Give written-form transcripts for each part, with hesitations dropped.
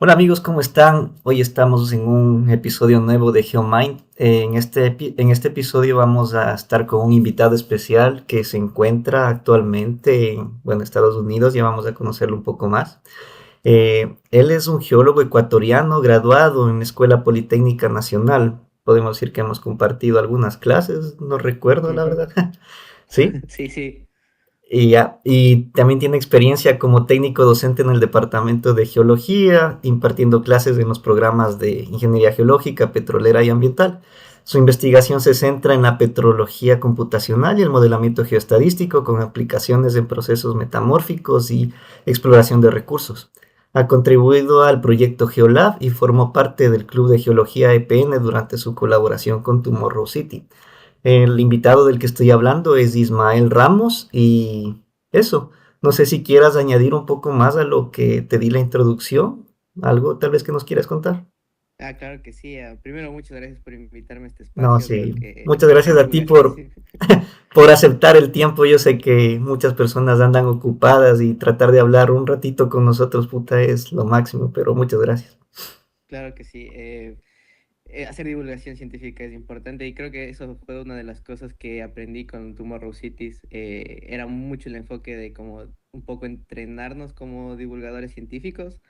Hola amigos, ¿cómo están? Hoy estamos en un episodio nuevo de GeoMind. En este episodio vamos a estar con un invitado especial que se encuentra actualmente en Estados Unidos. Ya vamos a conocerlo un poco más. Él es un geólogo ecuatoriano graduado en la Escuela Politécnica Nacional. Podemos decir que hemos compartido algunas clases, no recuerdo la Ujú. verdad. ¿Sí? Sí, sí. Y también tiene experiencia como técnico docente en el departamento de geología, impartiendo clases en los programas de ingeniería geológica, petrolera y ambiental. Su investigación se centra en la petrología computacional y el modelamiento geoestadístico con aplicaciones en procesos metamórficos y exploración de recursos. Ha contribuido al proyecto GeoLab y formó parte del Club de Geología EPN durante su colaboración con Tomorrow City. El invitado del que estoy hablando es Ismael Ramos y eso, no sé si quieras añadir un poco más a lo que te di la introducción, algo tal vez que nos quieras contar. Claro que sí. Primero, muchas gracias por invitarme a este No, espacio. Creo sí, que muchas hacer gracias a ti divulgación es... por aceptar el tiempo. Yo sé que muchas personas andan ocupadas y tratar de hablar un ratito con nosotros, puta, es lo máximo, pero muchas gracias. Claro que sí. Hacer divulgación científica es importante y creo que eso fue una de las cosas que aprendí con Tomorrow Cities. Era mucho el enfoque de como un poco entrenarnos como divulgadores científicos.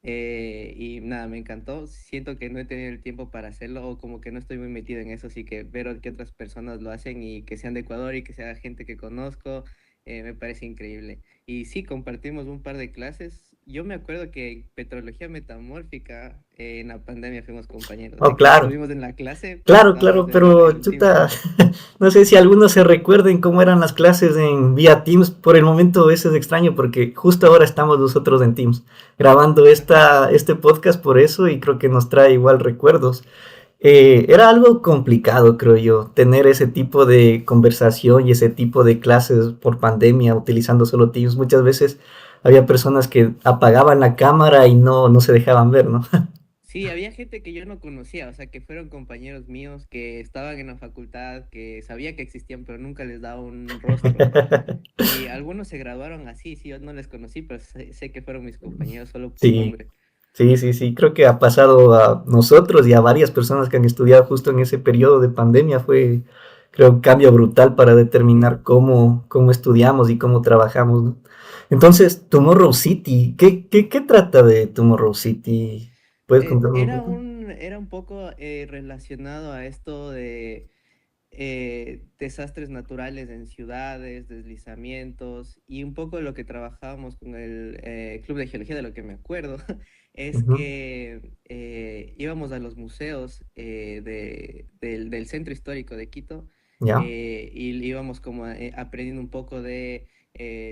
Y nada, me encantó. Siento que no he tenido el tiempo para hacerlo o como que no estoy muy metido en eso, así que ver que otras personas lo hacen y que sean de Ecuador y que sea gente que conozco, me parece increíble. Y sí, compartimos un par de clases. Yo me acuerdo que en Petrología Metamórfica, en la pandemia fuimos compañeros, Oh, así que no claro, estuvimos en la clase, pero claro, estábamos claro, en el, pero el Teams. chuta, no sé si algunos se recuerden cómo eran las clases en vía Teams. Por el momento eso es extraño porque justo ahora estamos nosotros en Teams grabando este podcast por eso y creo que nos trae igual recuerdos. Era algo complicado, creo yo, tener ese tipo de conversación y ese tipo de clases por pandemia utilizando solo Teams. Muchas veces había personas que apagaban la cámara y no se dejaban ver, ¿no? Sí, había gente que yo no conocía, o sea, que fueron compañeros míos que estaban en la facultad, que sabía que existían, pero nunca les daba un rostro. Y algunos se graduaron así, sí, yo no les conocí, pero sé que fueron mis compañeros solo por Sí, nombre. sí, sí, sí, creo que ha pasado a nosotros y a varias personas que han estudiado justo en ese periodo de pandemia. Fue, creo, un cambio brutal para determinar cómo estudiamos y cómo trabajamos, ¿no? Entonces, Tomorrow City, ¿qué trata de Tomorrow City? ¿Puedes contarme un poco? Era un poco relacionado a esto de desastres naturales en ciudades, deslizamientos, y un poco lo que trabajábamos con el Club de Geología, de lo que me acuerdo, es Ujú. que íbamos a los museos del centro histórico de Quito, Ya, y íbamos como aprendiendo un poco de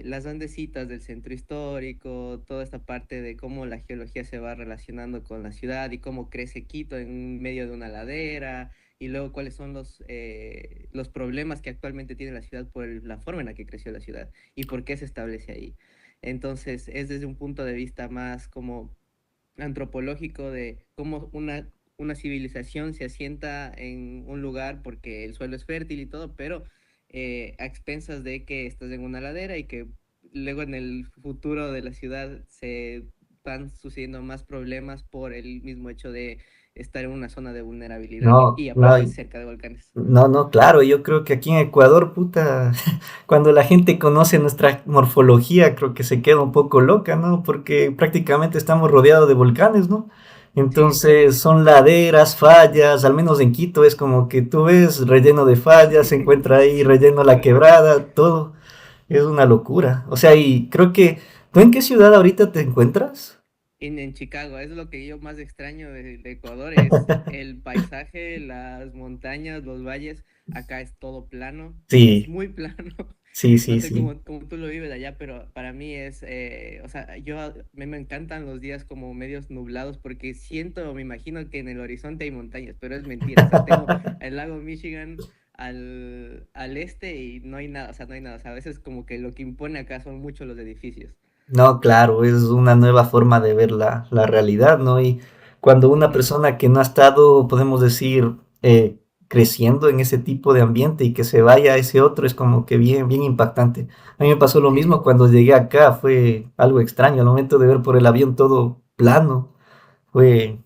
las andecitas del centro histórico, toda esta parte de cómo la geología se va relacionando con la ciudad y cómo crece Quito en medio de una ladera, y luego cuáles son los problemas que actualmente tiene la ciudad por la forma en la que creció la ciudad y por qué se establece ahí. Entonces, es desde un punto de vista más como antropológico de cómo una civilización se asienta en un lugar porque el suelo es fértil y todo, pero a expensas de que estás en una ladera y que luego en el futuro de la ciudad se van sucediendo más problemas por el mismo hecho de estar en una zona de vulnerabilidad no, y no, aparte cerca de volcanes. no, claro, yo creo que aquí en Ecuador, puta, cuando la gente conoce nuestra morfología, creo que se queda un poco loca, ¿no? Porque prácticamente estamos rodeados de volcanes, ¿no? Sí, exacto. Entonces son laderas, fallas, al menos en Quito es como que tú ves relleno de fallas, se encuentra ahí relleno la quebrada, todo es una locura. O sea, y creo que, ¿tú en qué ciudad ahorita te encuentras? En Chicago, es lo que yo más extraño de Ecuador, es el paisaje, las montañas, los valles. Acá es todo plano, es Sí, muy plano. sí, No sí, sé sí. cómo tú lo vives allá, pero para mí es, o sea, me encantan los días como medios nublados porque siento, me imagino que en el horizonte hay montañas, pero es mentira. O sea, tengo el lago Michigan al este y no hay nada, o sea, no hay nada. O sea, a veces como que lo que impone acá son mucho los edificios. No, claro, es una nueva forma de ver la realidad, ¿no? Y cuando una Ujú. persona que no ha estado, podemos decir, creciendo en ese tipo de ambiente y que se vaya a ese otro, es como que bien, bien impactante. A mí me pasó lo mismo Sí. cuando llegué acá, fue algo extraño, al momento de ver por el avión todo plano. Fue,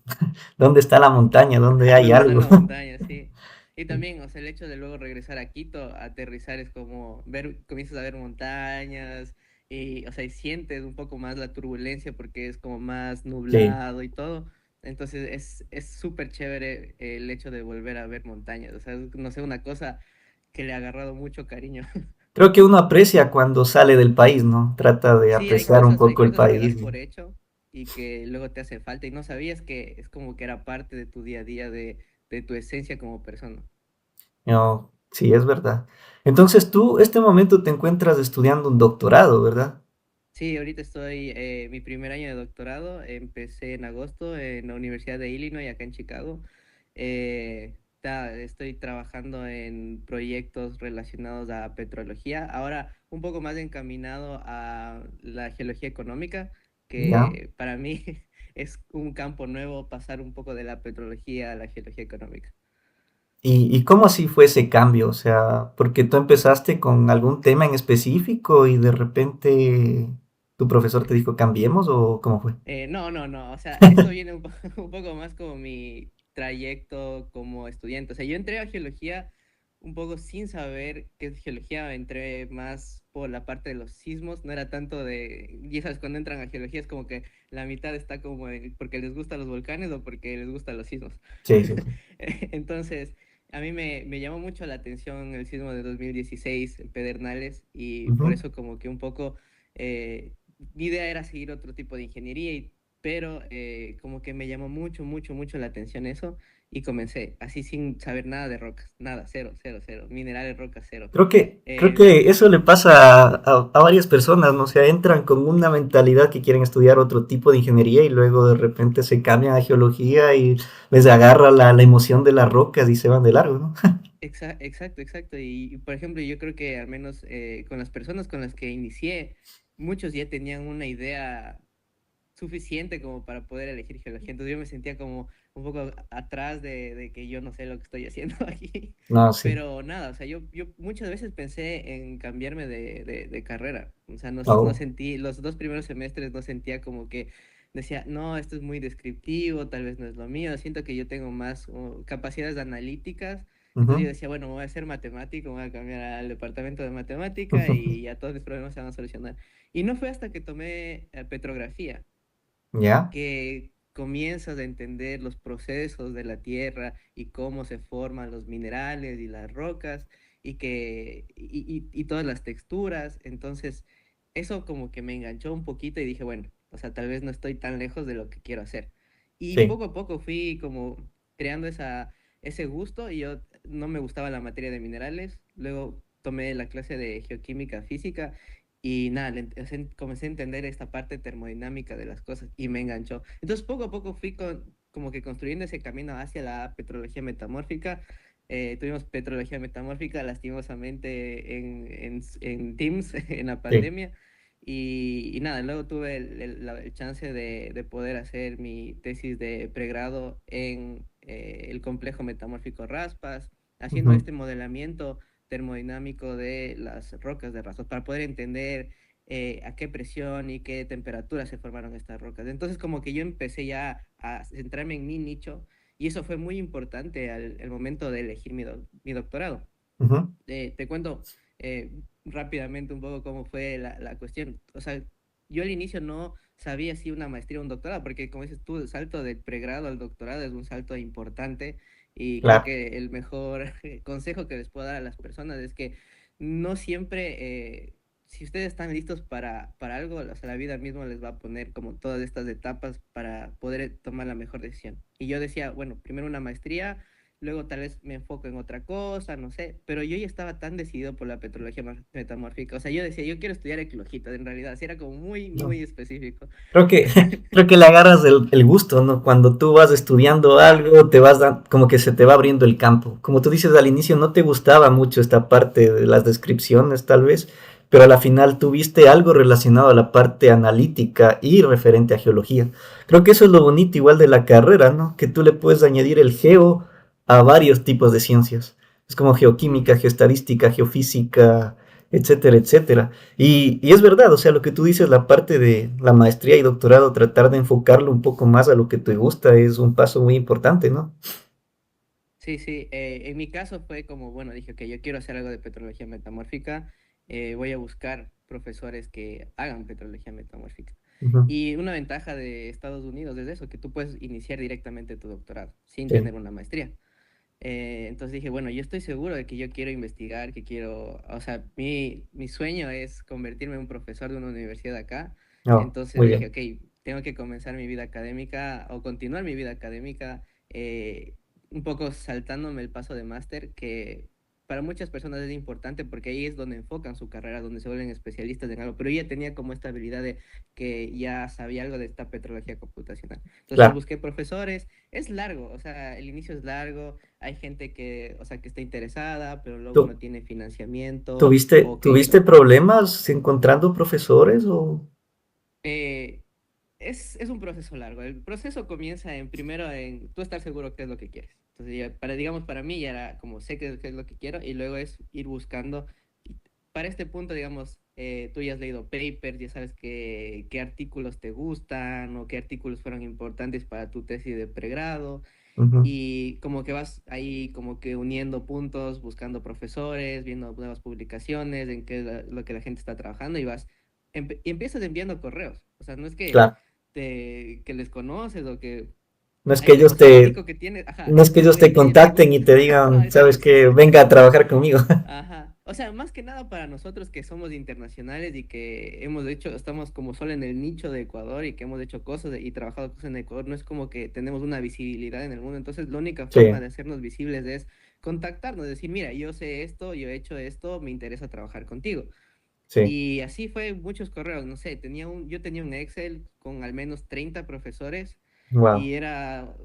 ¿dónde está la montaña? ¿Dónde hay ¿Dónde está algo? la montaña? Sí. Y también, o sea, el hecho de luego regresar a Quito, aterrizar es como ver, comienzas a ver montañas y, o sea, y sientes un poco más la turbulencia porque es como más Sí. nublado y todo. Entonces es súper chévere el hecho de volver a ver montañas. O sea, es, no sé, una cosa que le ha agarrado mucho cariño. Creo que uno aprecia cuando sale del país, ¿no? Trata de Sí, apreciar un hay poco el cosas que das país. por hecho y que luego te hace falta y no sabías que es como que era parte de tu día a día, de tu esencia como persona. No, sí, es verdad. Entonces tú, este momento te encuentras estudiando un doctorado, ¿verdad? Sí, ahorita estoy mi primer año de doctorado. Empecé en agosto en la Universidad de Illinois, acá en Chicago. Estoy trabajando en proyectos relacionados a petrología. Ahora un poco más encaminado a la geología económica, Ya. que para mí es un campo nuevo pasar un poco de la petrología a la geología económica. Y cómo así fue ese cambio? O sea, porque tú empezaste con algún tema en específico y de repente tu profesor te dijo cambiemos o cómo fue? No, no, no, o sea, eso viene un poco más como mi trayecto como estudiante. O sea, yo entré a geología un poco sin saber qué es geología, entré más por la parte de los sismos, no era tanto de, ya sabes, cuando entran a geología es como que la mitad está como porque les gustan los volcanes o porque les gustan los sismos. Sí, sí, sí. Entonces, a mí me llamó mucho la atención el sismo de 2016 en Pedernales y por Ujú. eso como que un poco mi idea era seguir otro tipo de ingeniería, pero como que me llamó mucho, mucho, mucho la atención eso y comencé así sin saber nada de rocas, nada, cero, cero, cero, minerales, rocas, cero. Creo Eh, que eso le pasa a varias personas, ¿no? O sea, entran con una mentalidad que quieren estudiar otro tipo de ingeniería y luego de repente se cambian a geología y les agarra la emoción de las rocas y se van de largo, ¿no? Exacto, exacto. Por ejemplo, yo creo que al menos con las personas con las que inicié, muchos ya tenían una idea suficiente como para poder elegir geología. Entonces yo me sentía como un poco atrás de que yo no sé lo que estoy haciendo aquí. No, sí. Pero nada, o sea, yo muchas veces pensé en cambiarme de carrera. O sea, no Oh. sentí, los dos primeros semestres no sentía como que decía, no, esto es muy descriptivo, tal vez no es lo mío. Siento que yo tengo más capacidades analíticas. Entonces yo Ujú. decía, bueno, me voy a ser matemático, me voy a cambiar al departamento de matemática y ya todos mis problemas se van a solucionar. Y no fue hasta que tomé petrografía ¿Ya? que comienzas a entender los procesos de la tierra y cómo se forman los minerales y las rocas y todas las texturas. Entonces, eso como que me enganchó un poquito y dije, bueno, o sea, tal vez no estoy tan lejos de lo que quiero hacer. Y Sí. poco a poco fui como creando ese gusto y yo no me gustaba la materia de minerales. Luego tomé la clase de geoquímica física y nada, comencé a entender esta parte termodinámica de las cosas y me enganchó. Entonces, poco a poco fui como que construyendo ese camino hacia la petrología metamórfica. Tuvimos petrología metamórfica, lastimosamente, en Teams, en la Sí. pandemia. Y nada, luego tuve el chance de poder hacer mi tesis de pregrado en el complejo metamórfico Raspas, haciendo Ujú. este modelamiento termodinámico de las rocas de Raspas para poder entender a qué presión y qué temperatura se formaron estas rocas. Entonces, como que yo empecé ya a centrarme en mi nicho y eso fue muy importante al momento de elegir mi doctorado. Ujú. Te cuento rápidamente un poco cómo fue la cuestión. O sea, yo al inicio no sabía si una maestría o un doctorado, porque como dices tú, el salto del pregrado al doctorado es un salto importante y creo Claro. que el mejor consejo que les puedo dar a las personas es que no siempre, si ustedes están listos para algo, o sea, la vida misma les va a poner como todas estas etapas para poder tomar la mejor decisión. Y yo decía, bueno, primero una maestría, luego tal vez me enfoco en otra cosa, no sé, pero yo ya estaba tan decidido por la petrología metamórfica, o sea, yo decía, yo quiero estudiar eclogito, en realidad, así era como muy, No. muy específico. Creo que, creo que le agarras el gusto, ¿no? Cuando tú vas estudiando algo, te vas como que se te va abriendo el campo. Como tú dices al inicio, no te gustaba mucho esta parte de las descripciones, tal vez, pero a la final tuviste algo relacionado a la parte analítica y referente a geología. Creo que eso es lo bonito igual de la carrera, ¿no? Que tú le puedes añadir el geo a varios tipos de ciencias. Es como geoquímica, Ujú. geostadística, geofísica, etcétera, etcétera. Y es verdad, o sea, lo que tú dices, la parte de la maestría y doctorado, tratar de enfocarlo un poco más a lo que te gusta es un paso muy importante, ¿no? Sí, sí, en mi caso fue como, bueno, dije que yo quiero hacer algo de petrología metamórfica, voy a buscar profesores que hagan petrología metamórfica. Ujú. Y una ventaja de Estados Unidos es eso, que tú puedes iniciar directamente tu doctorado sin Sí, tener una maestría. Entonces dije, bueno, yo estoy seguro de que yo quiero investigar, que quiero, o sea, mi sueño es convertirme en un profesor de una universidad acá. no, Entonces muy dije, bien, ok, tengo que comenzar mi vida académica o continuar mi vida académica, un poco saltándome el paso de máster, que para muchas personas es importante porque ahí es donde enfocan su carrera, donde se vuelven especialistas en algo. Pero ella tenía como esta habilidad de que ya sabía algo de esta petrología computacional. Entonces claro. busqué profesores. Es largo, o sea, el inicio es largo, hay gente que, o sea, que está interesada, pero luego ¿Tú no tiene financiamiento tuviste, o que tuviste problemas encontrando profesores o...? eh, es un proceso largo. El proceso comienza en primero en tú estar seguro qué es lo que quieres. Entonces, ya, para, digamos, para mí ya era como sé qué es lo que quiero y luego es ir buscando. Para este punto, digamos, tú ya has leído papers, ya sabes qué artículos te gustan o qué artículos fueron importantes para tu tesis de pregrado. Ujú, Y como que vas ahí como que uniendo puntos, buscando profesores, viendo nuevas publicaciones, en qué es lo que la gente está trabajando y vas, y empiezas enviando correos. O sea, no es que, claro. que les conoces o que No es que hay ellos conoces, lo te, único que tienes, ajá, no es que ellos te que te contacten y gusta. te Ajá, digan, sabes exacto, sí, que sí. venga a trabajar conmigo. Ajá. O sea, más que nada para nosotros que somos internacionales y que hemos hecho, estamos como solo en el nicho de Ecuador y que hemos hecho cosas y trabajado cosas en Ecuador, no es como que tenemos una visibilidad en el mundo. Entonces, la única forma Sí, de hacernos visibles es contactarnos, decir, mira, yo sé esto, yo he hecho esto, me interesa trabajar contigo. sí. Y así fue muchos correos, no sé, yo tenía un Excel con al menos 30 profesores Wow. y era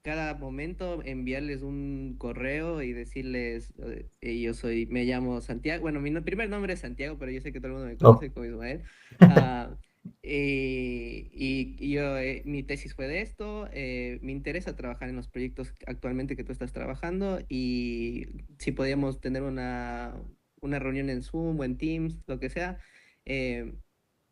cada momento enviarles un correo y decirles, yo soy, me llamo Santiago, bueno, primer nombre es Santiago, pero yo sé que todo el mundo me Oh. conoce como Ismael. Ah, y yo, mi tesis fue de esto, me interesa trabajar en los proyectos actualmente que tú estás trabajando y si podíamos tener una reunión en Zoom o en Teams, lo que sea, eh,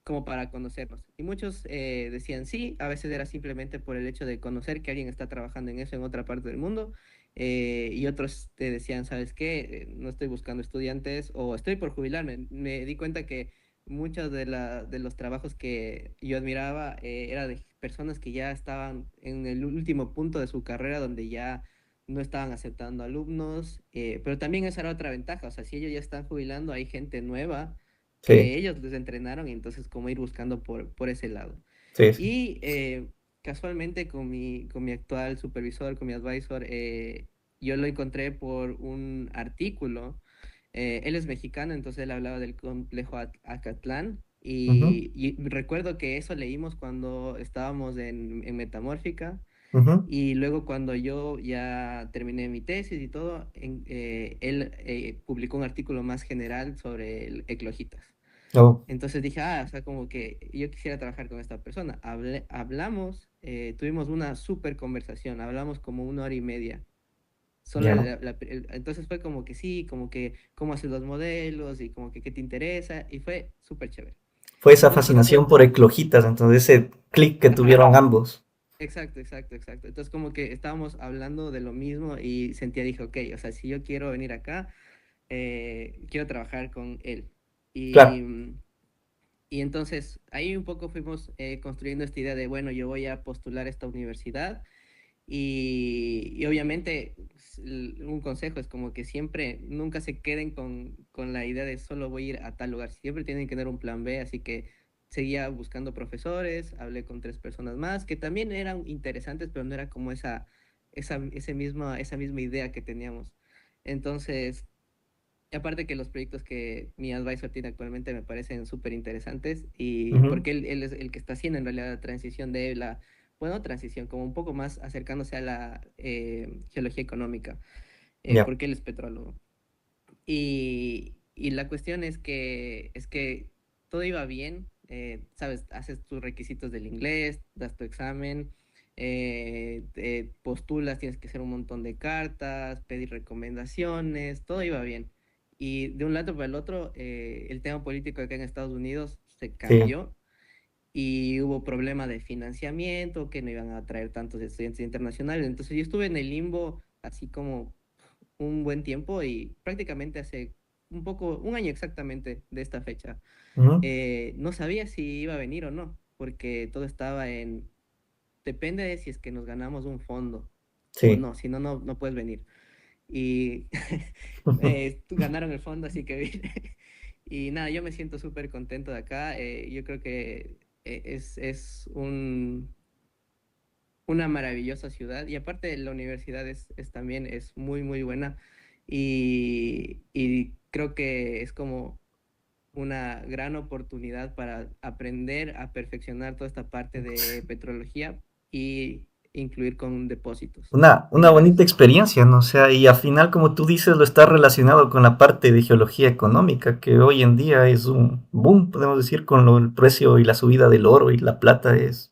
como para conocernos. Y muchos decían sí, a veces era simplemente por el hecho de conocer que alguien está trabajando en eso en otra parte del mundo, y otros te decían, ¿sabes qué? No estoy buscando estudiantes o estoy por jubilarme. Me di cuenta que muchos de los trabajos que yo admiraba era de personas que ya estaban en el último punto de su carrera donde ya no estaban aceptando alumnos, pero también esa era otra ventaja, o sea, si ellos ya están jubilando, hay gente nueva Sí, que ellos les entrenaron y entonces como ir buscando por ese lado. sí, sí. Y casualmente con mi actual supervisor, con mi advisor, yo lo encontré por un artículo. Él es mexicano, entonces él hablaba del complejo Acatlán. Ujú, Y recuerdo que eso leímos cuando estábamos en Metamórfica. ujú. Y luego cuando yo ya terminé mi tesis y todo, él publicó un artículo más general sobre el eclogitas. Oh, Entonces dije, o sea, como que yo quisiera trabajar con esta persona. Hablamos, tuvimos una súper conversación, hablamos como 1 hora y media. Solo ya. entonces fue como que sí, como que cómo haces los modelos y como que qué te interesa y fue súper chévere. Fue esa Después fascinación fue, por eclogitas, entonces ese clic que ajá, tuvieron ambos. exacto, exacto, exacto. Entonces como que estábamos hablando de lo mismo y sentía, dije, ok, o sea, si yo quiero venir acá, quiero trabajar con él. Y, Claro. y entonces ahí un poco fuimos construyendo esta idea de, bueno, yo voy a postular esta universidad y obviamente un consejo es como que siempre, nunca se queden con la idea de solo voy a ir a tal lugar, siempre tienen que tener un plan B, así que seguía buscando profesores, hablé con 3 personas más que también eran interesantes, pero no era como esa misma idea que teníamos. Entonces, y aparte que los proyectos que mi advisor tiene actualmente me parecen súper interesantes y Ujú, porque él es el que está haciendo en realidad la transición de la, bueno, transición, como un poco más acercándose a la geología económica, ya. porque él es petrólogo. Y la cuestión es que todo iba bien, sabes, haces tus requisitos del inglés, das tu examen, te postulas, tienes que hacer un montón de cartas, pedir recomendaciones, todo iba bien. Y de un lado para el otro, el tema político acá en Estados Unidos se Sí. cambió y hubo problema de financiamiento, que no iban a traer tantos estudiantes internacionales. Entonces yo estuve en el limbo así como un buen tiempo y prácticamente hace un poco, un año exactamente de esta fecha, Ujú. no sabía si iba a venir o no, porque todo estaba en, depende de si es que nos ganamos un fondo o Sí. no, si no, no puedes venir. Y ganaron el fondo, así que vine. Y nada, yo me siento súper contento de acá. Yo creo que es una maravillosa ciudad y aparte la universidad es también es muy, muy buena y creo que es como una gran oportunidad para aprender a perfeccionar toda esta parte de petrología y incluir con depósitos Una bonita minerales. experiencia, ¿no? O sea, y al final, como tú dices, lo está relacionado con la parte de geología económica, que hoy en día es un boom, podemos decir, con el precio y la subida del oro y la plata es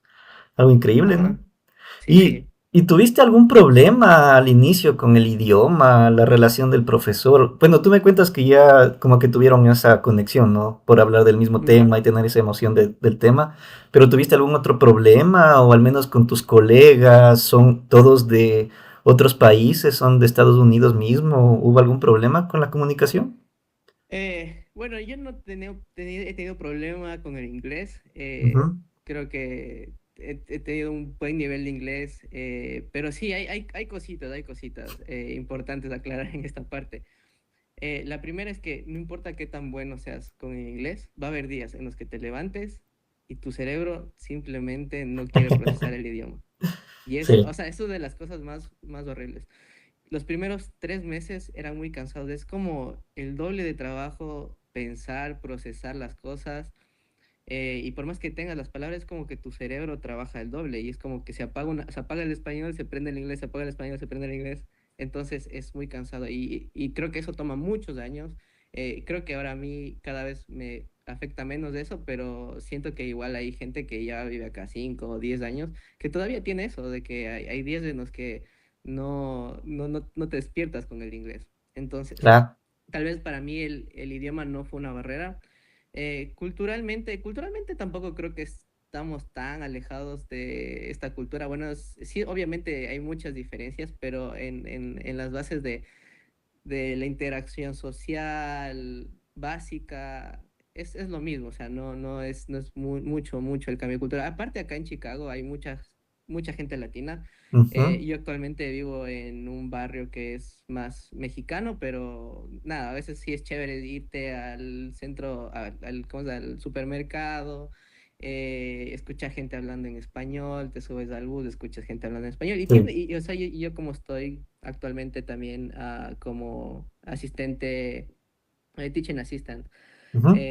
algo increíble, ¿no? Ajá, sí, ¿Y, sí. y tuviste algún problema al inicio con el idioma, la relación del profesor? Bueno, tú me cuentas que ya como que tuvieron esa conexión, ¿no? Por hablar del mismo Ujú. tema y tener esa emoción del tema, pero ¿tuviste algún otro problema o al menos con tus colegas? ¿Son todos de otros países? ¿Son de Estados Unidos mismo? ¿Hubo algún problema con la comunicación? Bueno, yo no he tenido problema con el inglés. Ujú. Creo que he tenido un buen nivel de inglés, pero sí, hay cositas importantes a aclarar en esta parte. La primera es que no importa qué tan bueno seas con el inglés, va a haber días en los que te levantes y tu cerebro simplemente no quiere procesar el idioma. Y o Sí. sea, eso es de las cosas más horribles. Los primeros 3 meses eran muy cansados. Es como el doble de trabajo pensar, procesar las cosas. Y por más que tengas las palabras, es como que tu cerebro trabaja el doble. Y es como que se apaga el español, se prende el inglés, se apaga el español, se prende el inglés. Entonces es muy cansado. Y creo que eso toma muchos años. Creo que ahora a mí cada vez me afecta menos de eso, pero siento que igual hay gente que ya vive acá 5 o 10 años que todavía tiene eso, de que hay días en los que no te despiertas con el inglés. Entonces, Claro. tal vez para mí el idioma no fue una barrera. Culturalmente tampoco creo que estamos tan alejados de esta cultura. Bueno, sí, obviamente hay muchas diferencias, pero en las bases de la interacción social básica es lo mismo, o sea, no es mucho el cambio cultural. Aparte, acá en Chicago hay mucha gente latina. Ujú. Yo actualmente vivo en un barrio que es más mexicano, pero nada, a veces sí es chévere irte al centro, ¿cómo se llama? Al supermercado, escuchar gente hablando en español, te subes al bus, escuchas gente hablando en español, Sí. o sea, yo como estoy actualmente también como asistente, teaching assistant, Ujú.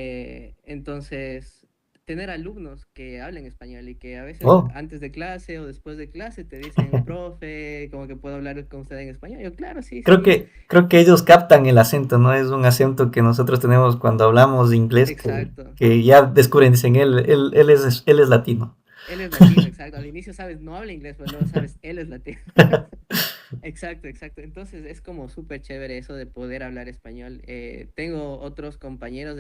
entonces, tener alumnos que hablen español y que a veces Oh. antes de clase o después de clase te dicen, profe, como que puedo hablar con usted en español. Yo, claro, sí, sí, Creo que ellos captan el acento, ¿no? Es un acento que nosotros tenemos cuando hablamos de inglés exacto. que ya descubren, dicen, él es latino. Él es latino, exacto. Al inicio sabes, no habla inglés, pero luego sabes, él es latino. Exacto, exacto. Entonces es como súper chévere eso de poder hablar español. Tengo otros compañeros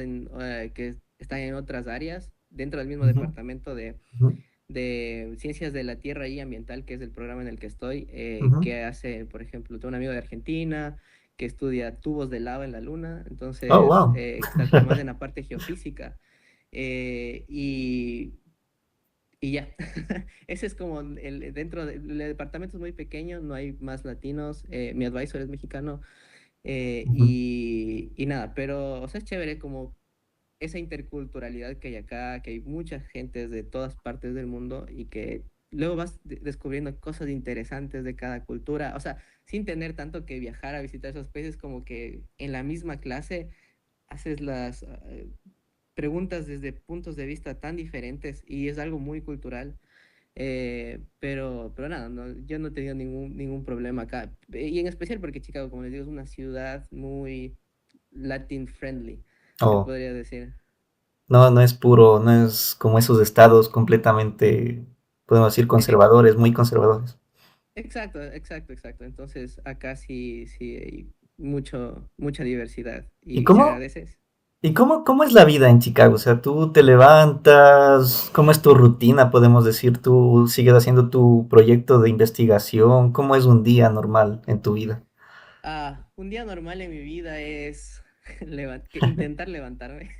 que están en otras áreas, dentro del mismo Ujú, departamento ujú, de Ciencias de la Tierra y Ambiental, que es el programa en el que estoy, ujú. que hace, por ejemplo, tengo un amigo de Argentina que estudia tubos de lava en la Luna, Oh, entonces wow. está como más en la parte geofísica. eh, y y ya, ese es como dentro del departamento es muy pequeño, no hay más latinos, mi advisor es mexicano Ujú, y nada, pero o sea, es chévere como esa interculturalidad que hay acá, que hay muchas gentes de todas partes del mundo y que luego vas descubriendo cosas interesantes de cada cultura, o sea, sin tener tanto que viajar a visitar esos países, como que en la misma clase haces las preguntas desde puntos de vista tan diferentes y es algo muy cultural. Pero nada, yo no he tenido ningún problema acá. Y en especial porque Chicago, como les digo, es una ciudad muy Latin friendly, se oh, podría decir. no, no es puro, no es como esos estados completamente, podemos decir, E- e- conservadores, muy conservadores. Exacto, exacto, exacto. Entonces, acá sí, sí. mucha diversidad ¿Y y se cómo, agradece. cómo es la vida en Chicago? O sea, tú te levantas, ¿cómo es tu rutina, podemos decir? ¿Tú sigues haciendo tu proyecto de investigación? ¿Cómo es un día normal en tu vida? Un día normal en mi vida es intentar levantarme.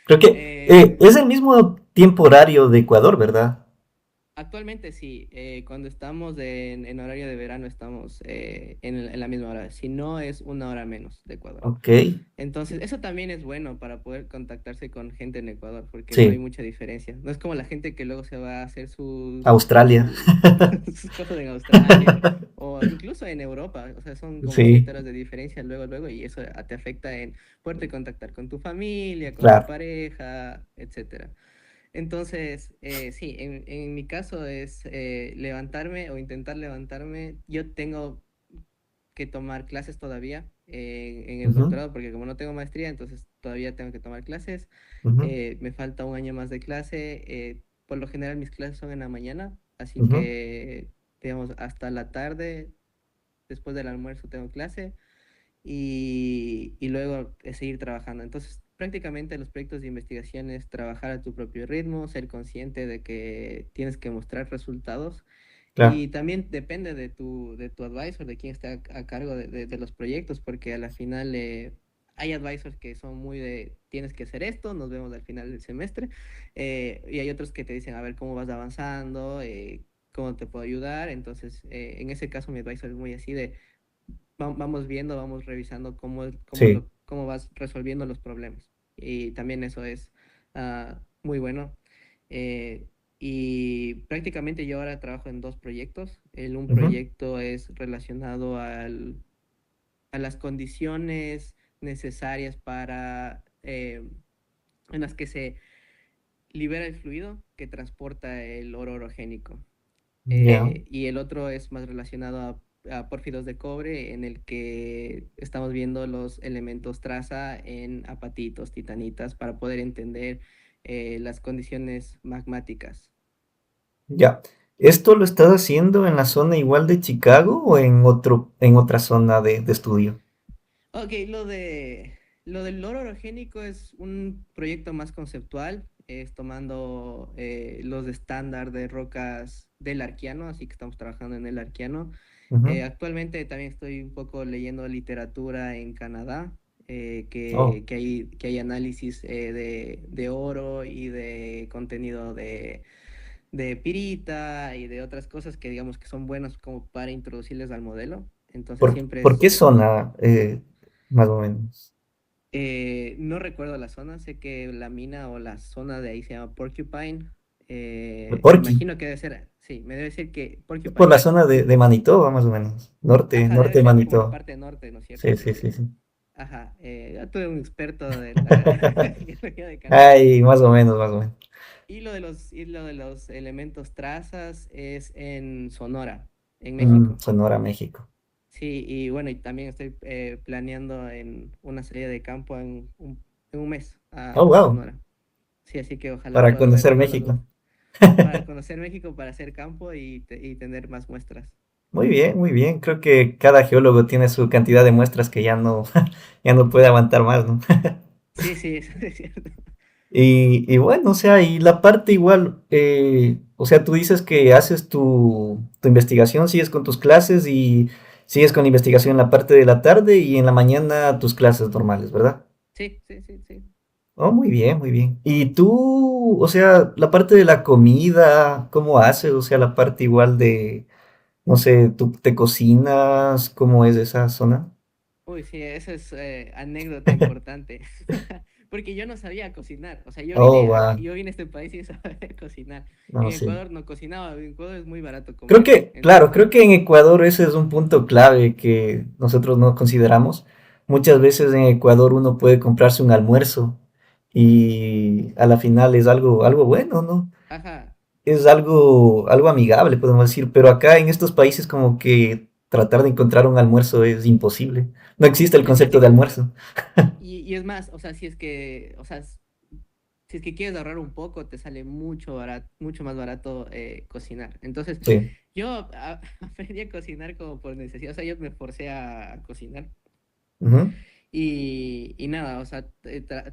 Creo que Eh, es el mismo tiempo horario de Ecuador, ¿verdad? Actualmente sí, cuando estamos en horario de verano estamos en la misma hora, si no es una hora menos de Ecuador. Ok, Entonces, eso también es bueno para poder contactarse con gente en Ecuador, porque no hay sí, mucha diferencia. No es como la gente que luego se va a hacer Australia. sus cosas en Australia o incluso en Europa. O sea, son como Sí, 7 horas de diferencia luego, y eso te afecta en poderte contactar con tu familia, con tu claro. pareja, etcétera. Entonces, sí, en mi caso es levantarme o intentar levantarme. Yo tengo que tomar clases todavía en el Ujú, doctorado, porque como no tengo maestría, entonces todavía tengo que tomar clases. ujú, Me falta un año más de clase. Por lo general mis clases son en la mañana, así ujú, que, digamos, hasta la tarde, después del almuerzo tengo clase y luego seguir trabajando. Entonces, prácticamente los proyectos de investigación es trabajar a tu propio ritmo, ser consciente de que tienes que mostrar resultados claro. y también depende de tu advisor, de quién está a cargo de los proyectos, porque a la final hay advisors que son muy de tienes que hacer esto, nos vemos al final del semestre, y hay otros que te dicen a ver cómo vas avanzando, cómo te puedo ayudar. Entonces, en ese caso mi advisor es muy así de vamos viendo, vamos revisando Sí. cómo vas resolviendo los problemas. Y también eso es muy bueno. Eh, y prácticamente yo ahora trabajo en dos proyectos. Un Ujú, proyecto es relacionado a las condiciones necesarias en las que se libera el fluido que transporta el oro orogénico. ya. Y el otro es más relacionado a pórfidos de cobre, en el que estamos viendo los elementos traza en apatitos, titanitas, para poder entender las condiciones magmáticas. Ya. ¿Esto lo estás haciendo en la zona igual de Chicago o en otra zona de estudio? Ok, lo del oro orogénico es un proyecto más conceptual, es tomando los estándar de rocas del Arquiano, así que estamos trabajando en el Arquiano. Ujú. Actualmente también estoy un poco leyendo literatura en Canadá, Oh, que hay análisis de oro y de contenido de pirita y de otras cosas que digamos que son buenos como para introducirles al modelo. Entonces siempre ¿por es, qué zona, más o menos? no recuerdo la zona, sé que la mina o la zona de ahí se llama Porcupine. Me Porqui. imagino que debe ser, sí, me debe decir que Es por la Porcupine. zona de Manitoba, más o menos. Ajá, Norte debe de ser como la Manitoba. parte norte, ¿no es cierto? Sí, Sí, sí, sí. sí, sí. Ajá, ya tuve un experto de la geología de Canadá. Ay, más o menos, más o menos. Y lo de los elementos trazas es en Sonora, en México. Sonora, México. Sí, y bueno, y también estoy planeando en una salida de campo en un mes Oh, a wow. Sonora. Sí, así que ojalá Para pueda ver conocer todas las México. muestras. Para conocer México, para hacer campo y tener más muestras. Muy bien, muy bien. Creo que cada geólogo tiene su cantidad de muestras que ya no, ya no puede aguantar más, ¿no? Sí, sí, eso es cierto. Y bueno, o sea, y la parte igual, o sea, tú dices que haces tu investigación, sigues con tus clases y sigues con la investigación en la parte de la tarde y en la mañana tus clases normales, ¿verdad? Sí, sí, sí, sí. Oh, muy bien, muy bien. Y tú, o sea, la parte de la comida, ¿cómo haces? O sea, la parte igual de, no sé, ¿tú te cocinas? ¿Cómo es esa zona? Uy, sí, eso es anécdota importante. Porque yo no sabía cocinar. O sea, Oh, wow. yo vine a este país sin saber cocinar. No, En sí. Ecuador no cocinaba. En Ecuador es muy barato Creo comer. que, claro, Entonces, creo que en Ecuador ese es un punto clave que nosotros no consideramos. Muchas veces en Ecuador uno puede comprarse un almuerzo y a la final es algo bueno, ¿no? ajá. Es algo amigable, podemos decir, pero acá en estos países como que tratar de encontrar un almuerzo es imposible. No existe el Es concepto de difícil. almuerzo. Y es más, o sea, si es que, o sea, si es que quieres ahorrar un poco, te sale mucho más barato cocinar. Entonces, Sí. yo aprendí a cocinar como por necesidad, o sea, yo me forcé a cocinar. Ujú. Y nada, o sea,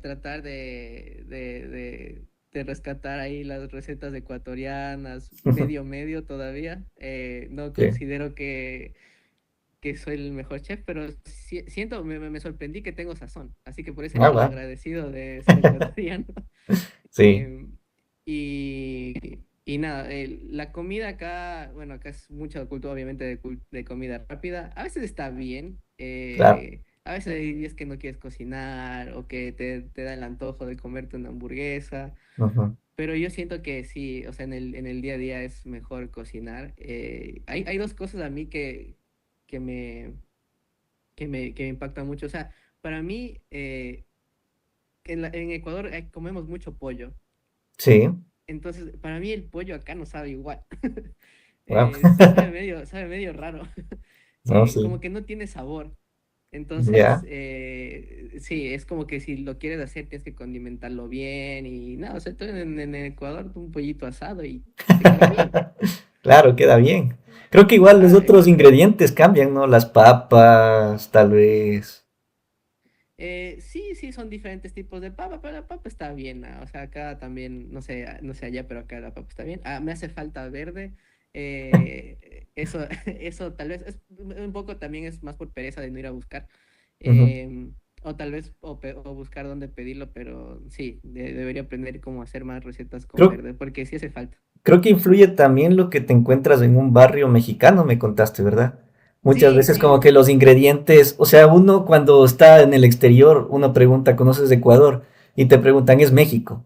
tratar de rescatar ahí las recetas ecuatorianas, medio todavía. No Sí. considero que soy el mejor chef, pero siento, me sorprendí que tengo sazón, así que por ese Ah, lado va. agradecido de ser ecuatoriano. Sí, Y nada, la comida acá, bueno, acá es mucha cultura obviamente de comida rápida. A veces está bien, claro. a veces hay días que no quieres cocinar o que te da el antojo de comerte una hamburguesa, Ujú. pero yo siento que sí, o sea, en el día a día es mejor cocinar. Hay dos cosas a mí que me, que me impactan mucho. O sea, para mí, en Ecuador comemos mucho pollo. Sí, Entonces, para mí el pollo acá no sabe igual. wow. Sabe medio raro. No, sí, Como que no tiene sabor. Entonces, ya. sí, es como que si lo quieres hacer tienes que condimentarlo bien y nada, o sea, tú en Ecuador un pollito asado y te queda bien. Claro, queda bien. Creo que igual los Ajá, otros ingredientes cambian, ¿no? Las papas, tal vez. sí, sí, son diferentes tipos de papa, pero la papa está bien. O sea, acá también, no sé allá, pero acá la papa está bien. Me hace falta verde. Eso, eso tal vez es un poco también es más por pereza de no ir a buscar. Ujú. O tal vez o buscar dónde pedirlo, pero sí, debería aprender cómo hacer más recetas con Creo, verde, porque sí hace falta. creo que influye también lo que te encuentras en un barrio mexicano, me contaste, ¿verdad? Muchas Sí, veces como sí, que los ingredientes, o sea, uno cuando está en el exterior, uno pregunta, ¿conoces Ecuador? Y te preguntan, ¿es México?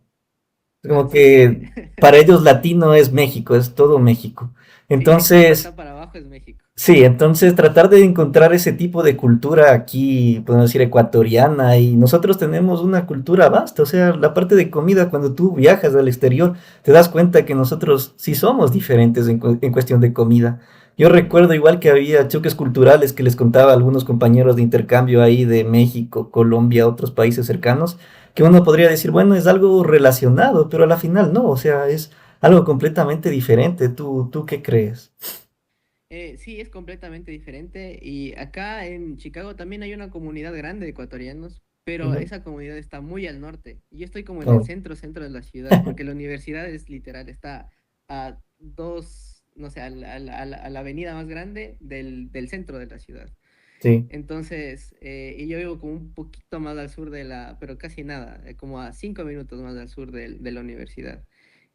Es como sí, sí. que para ellos latino es México, es todo México. Sí, de Entonces, Cúcuta para abajo es México. sí, entonces tratar de encontrar ese tipo de cultura aquí, podemos decir ecuatoriana, y nosotros tenemos una cultura vasta, o sea, la parte de comida, cuando tú viajas al exterior, te das cuenta que nosotros sí somos diferentes en cuestión de comida. Yo recuerdo igual que había choques culturales que les contaba a algunos compañeros de intercambio ahí de México, Colombia, otros países cercanos, que uno podría decir, bueno, es algo relacionado, pero a la final no, o sea, es algo completamente diferente. ¿Tú qué crees? Sí, es completamente diferente y acá en Chicago también hay una comunidad grande de ecuatorianos, pero Ujú. esa comunidad está muy al norte. Y yo estoy como en el Oh, centro de la ciudad, porque la universidad es literal, está a dos, no sé, a la avenida más grande del centro de la ciudad. sí. Entonces, y yo vivo como un poquito más al sur pero casi nada, como a 5 minutos más al sur de la universidad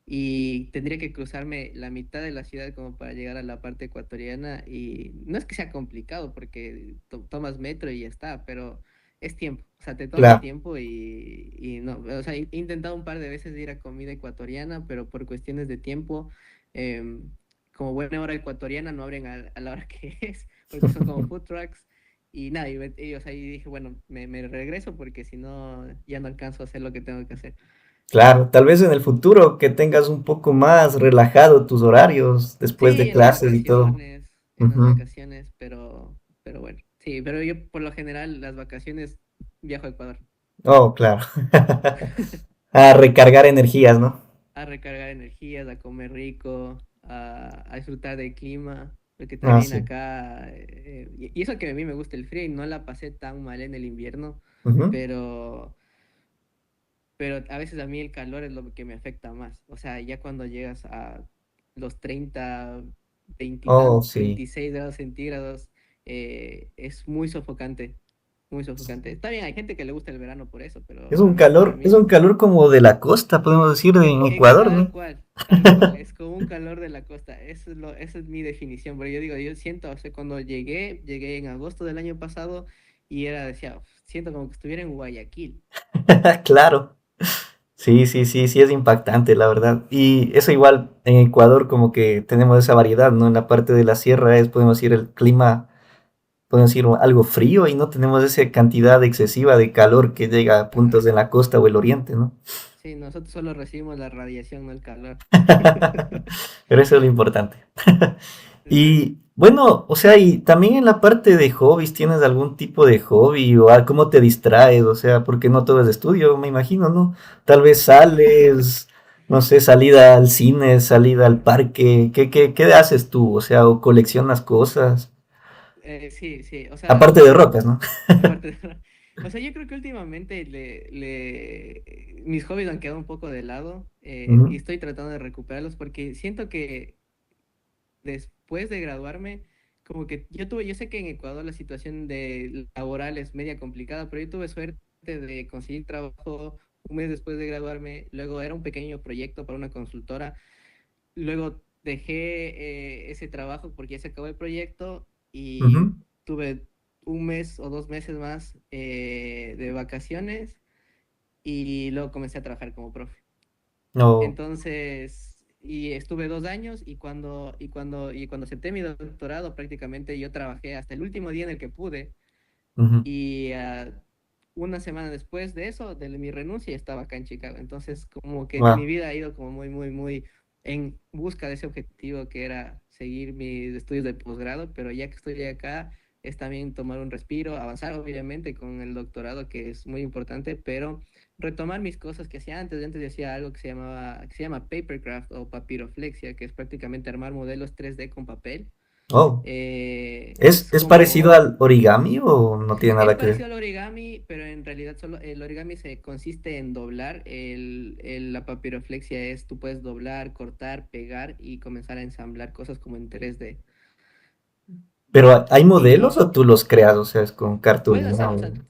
y tendría que cruzarme la mitad de la ciudad como para llegar a la parte ecuatoriana y no es que sea complicado porque tomas metro y ya está, pero es tiempo, o sea, te toma Claro, tiempo y no, o sea, he intentado un par de veces ir a comida ecuatoriana, pero por cuestiones de tiempo, em, como buena hora ecuatoriana no abren a la hora que es, porque son como food trucks. Y nada, o sea, y dije, bueno, me regreso porque si no, ya no alcanzo a hacer lo que tengo que hacer. claro. Tal vez en el futuro que tengas un poco más relajado tus horarios después de Sí, clases y todo. en las Ujú. vacaciones, pero bueno, sí, pero yo por lo general las vacaciones viajo a Ecuador Oh, claro. A recargar energías, ¿no? a recargar energías, a comer rico, a disfrutar del clima, porque Ah, también sí. acá, y eso que a mí me gusta el frío y no la pasé tan mal en el invierno, Ujú. pero, pero a veces a mí el calor es lo que me afecta más, o sea, ya cuando llegas a los 30 Oh, veintitantos, sí. 26 grados centígrados, es muy sofocante. Está bien, hay gente que le gusta el verano por eso, pero para mí Es un no. calor como de la costa, podemos decir, en Ecuador, ¿no? Tal cual, es como un calor de la costa, esa es mi definición, pero yo digo, yo siento, o sea, cuando llegué en agosto del año pasado y decía, siento como que estuviera en Guayaquil. Claro. Sí, sí, sí, sí es impactante, la verdad. Y eso igual en Ecuador como que tenemos esa variedad, ¿no? En la parte de la sierra es, podemos decir, el clima, podemos decir, algo frío y no tenemos esa cantidad excesiva de calor que llega a puntos Ajá. en la costa o el oriente, ¿no? Sí, nosotros solo recibimos la radiación, no el calor. Pero eso es lo importante. Sí, Y sí. Bueno, o sea, y también en la parte de hobbies, ¿tienes algún tipo de hobby o cómo te distraes? O sea, porque no todo es de estudio, me imagino, ¿no? Tal vez sales, no sé, salida al cine, salida al parque, ¿qué haces tú? O sea, o coleccionas cosas, Sí, sí, o sea, aparte de rocas, ¿no? aparte o sea, yo creo que últimamente mis hobbies han quedado un poco de lado y Ujú, estoy tratando de recuperarlos porque siento que después de graduarme, como que yo sé que en Ecuador la situación laboral es media complicada, pero yo tuve suerte de conseguir trabajo un mes después de graduarme, luego era un pequeño proyecto para una consultora, luego dejé ese trabajo porque ya se acabó el proyecto y ujú. tuve un mes o 2 meses más de vacaciones y luego comencé a trabajar como profe. No, Entonces, y estuve 2 años y cuando acepté mi doctorado, prácticamente yo trabajé hasta el último día en el que pude ujú. y una semana después de eso, de mi renuncia, estaba acá en Chicago. Entonces, como que mi Wow. vida ha ido como muy, muy, muy en busca de ese objetivo que era seguir mis estudios de posgrado, pero ya que estoy acá, es también tomar un respiro, avanzar obviamente con el doctorado, que es muy importante, pero retomar mis cosas que hacía antes. Antes yo hacía algo que se llama papercraft o papiroflexia, que es prácticamente armar modelos 3D con papel. Oh, Es es parecido como al origami o no tiene es nada que ver? parecido al origami, pero en realidad solo el origami se consiste en doblar. La papiroflexia es, tú puedes doblar, cortar, pegar y comenzar a ensamblar cosas como en 3D. Pero ¿hay modelos Y o tú los creas? O sea, es con puedes cartulina hacer, o sea, o...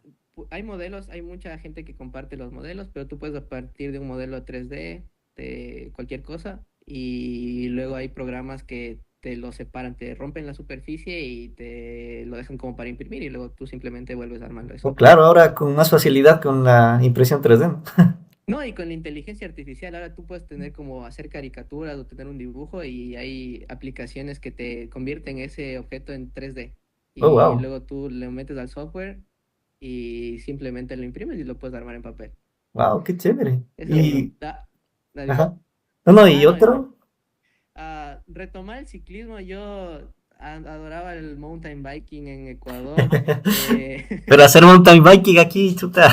hay modelos, hay mucha gente que comparte los modelos, pero tú puedes a partir de un modelo 3D de cualquier cosa y luego hay programas que te lo separan, te rompen la superficie y te lo dejan como para imprimir y luego tú simplemente vuelves armando eso. Oh, claro, ahora con más facilidad con la impresión 3D, ¿no? No, y con la inteligencia artificial ahora tú puedes tener como hacer caricaturas o tener un dibujo y hay aplicaciones que te convierten ese objeto en 3D. Oh, Y wow. luego tú le metes al software y simplemente lo imprimes y lo puedes armar en papel. Wow, qué chévere. Eso Y, da, dime. ajá. No, no, y Ah, no, otro. retomar el ciclismo, yo adoraba el mountain biking en Ecuador. Pero hacer mountain biking aquí, chuta.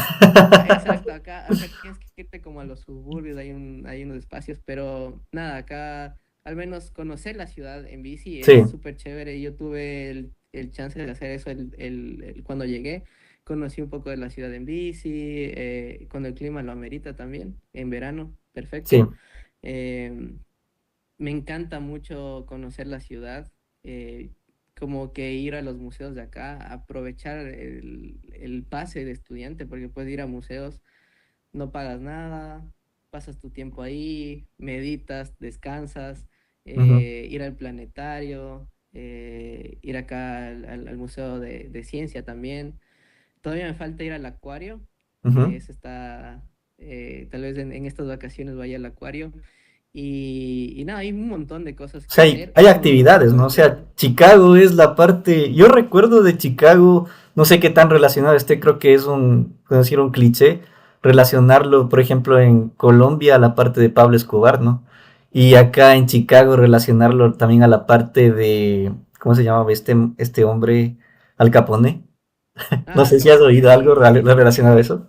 Exacto, acá tienes que irte como a los suburbios, hay unos espacios, pero nada, acá al menos conocer la ciudad en bici es Sí, súper chévere. Yo tuve el chance de hacer eso cuando llegué. Conocí un poco de la ciudad en bici, cuando el clima lo amerita también, en verano, sí. perfecto. Em, Me encanta mucho conocer la ciudad, eh, como que ir a los museos de acá, aprovechar el pase de estudiante, porque puedes ir a museos, no pagas nada, pasas tu tiempo ahí, meditas, descansas, Ujú, ir al planetario, ir acá al Museo de Ciencia también. Todavía me falta ir al acuario, que ujú. ese está, tal vez en estas vacaciones vaya al acuario. Y nada, hay un montón de cosas O que sea, hacer hay por actividades, todo ¿no? O sea, Ecuador. Chicago es la parte. Yo recuerdo de Chicago, no sé qué tan relacionado esté, creo que es puedo decir, un cliché, relacionarlo, por ejemplo, en Colombia a la parte de Pablo Escobar, ¿no? Y acá en Chicago relacionarlo también a la parte de, ¿cómo se llamaba este hombre? Al Capone. No Ah, Al sé si has Capone, oído algo sí, sí, sí. relacionado a eso.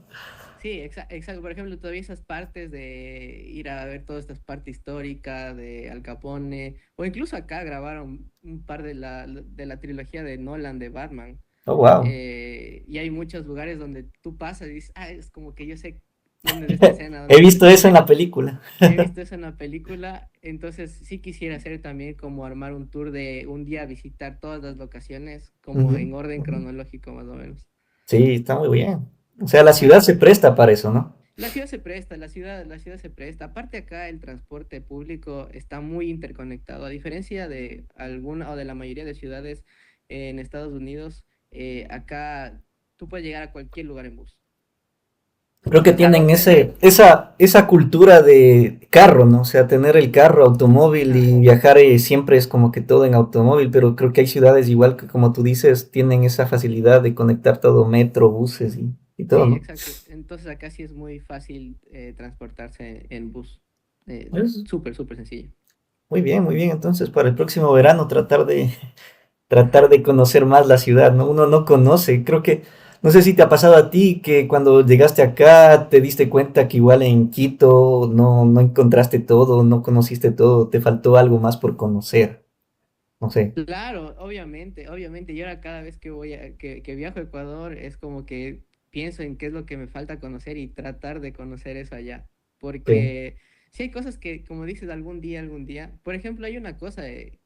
Sí, exacto. Por ejemplo, todavía esas partes de ir a ver toda esta parte histórica de Al Capone, o incluso acá grabaron un par de la trilogía de Nolan de Batman. Oh, wow. Y hay muchos lugares donde tú pasas y dices, es como que yo sé dónde es esta escena, He dónde es visto esta eso en escena. la película. He visto eso en la película, entonces sí quisiera hacer también como armar un tour de un día visitar todas las locaciones, como Ujú, en orden ujú. cronológico más o menos. Sí, está muy bien. O sea, la ciudad Ajá. se presta para eso, ¿no? La ciudad se presta, la ciudad se presta. Aparte acá el transporte público está muy interconectado, a diferencia de alguna o de la mayoría de ciudades en Estados Unidos, acá tú puedes llegar a cualquier lugar en bus. Creo que tienen Entonces, esa cultura de carro, ¿no? O sea, tener el carro, automóvil ajá. y viajar siempre es como que todo en automóvil, pero creo que hay ciudades igual que como tú dices, tienen esa facilidad de conectar todo, metro, buses y todo, Sí, ¿no? exacto. Entonces acá sí es muy fácil transportarse en bus. Es Súper, súper sencillo. muy bien, muy bien. Entonces, para el próximo verano tratar de tratar de conocer más la ciudad, ¿no? Uno no conoce, creo que, no sé si te ha pasado a ti que cuando llegaste acá te diste cuenta que igual en Quito no encontraste todo, no conociste todo, te faltó algo más por conocer, no sé. Claro, obviamente, obviamente. Yo ahora cada vez que que viajo a Ecuador es como que pienso en qué es lo que me falta conocer y tratar de conocer eso allá. Sí, Porque si hay cosas que, como dices, algún día. Por ejemplo, hay una cosa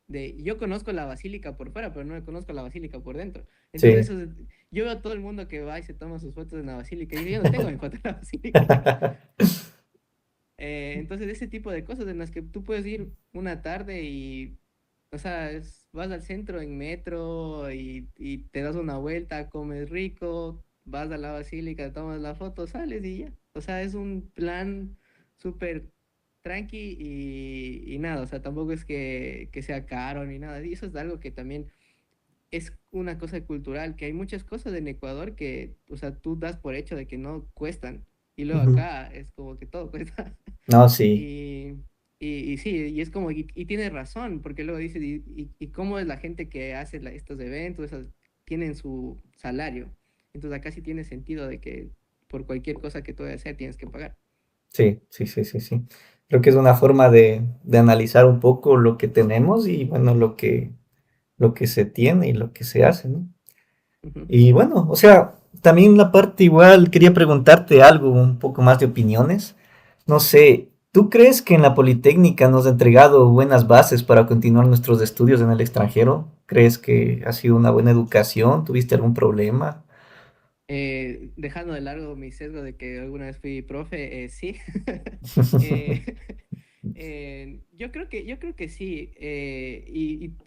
yo conozco la basílica por fuera, pero no conozco la basílica por dentro. Entonces sí. eso yo veo a todo el mundo que va y se toma sus fotos en la basílica y digo, yo no tengo mi foto en la basílica. Entonces, ese tipo de cosas en las que tú puedes ir una tarde y, o sea, vas al centro en metro y te das una vuelta, comes rico, vas a la basílica, tomas la foto, sales y ya. O sea, es un plan súper tranqui y nada, o sea, tampoco es que sea caro ni nada. Y eso es algo que también es una cosa cultural, que hay muchas cosas en Ecuador que, o sea, tú das por hecho de que no cuestan. Y luego Ujú. acá es como que todo cuesta. No, sí, Y, y sí, y es como, y tiene razón, porque luego dice, y cómo es la gente que hace estos eventos, tienen su salario. Entonces acá sí tiene sentido de que por cualquier cosa que tú vayas a hacer tienes que pagar. sí, sí, sí, sí, sí. Creo que es una forma de analizar un poco lo que tenemos y bueno, lo que se tiene y lo que se hace, ¿no? Ujú. Y bueno, o sea, también la parte igual, quería preguntarte algo, un poco más de opiniones. No sé, ¿tú crees que en la Politécnica nos ha entregado buenas bases para continuar nuestros estudios en el extranjero? ¿Crees que ha sido una buena educación? ¿Tuviste algún problema? Dejando de largo mi sesgo de que alguna vez fui profe, sí. Eh, yo creo que sí,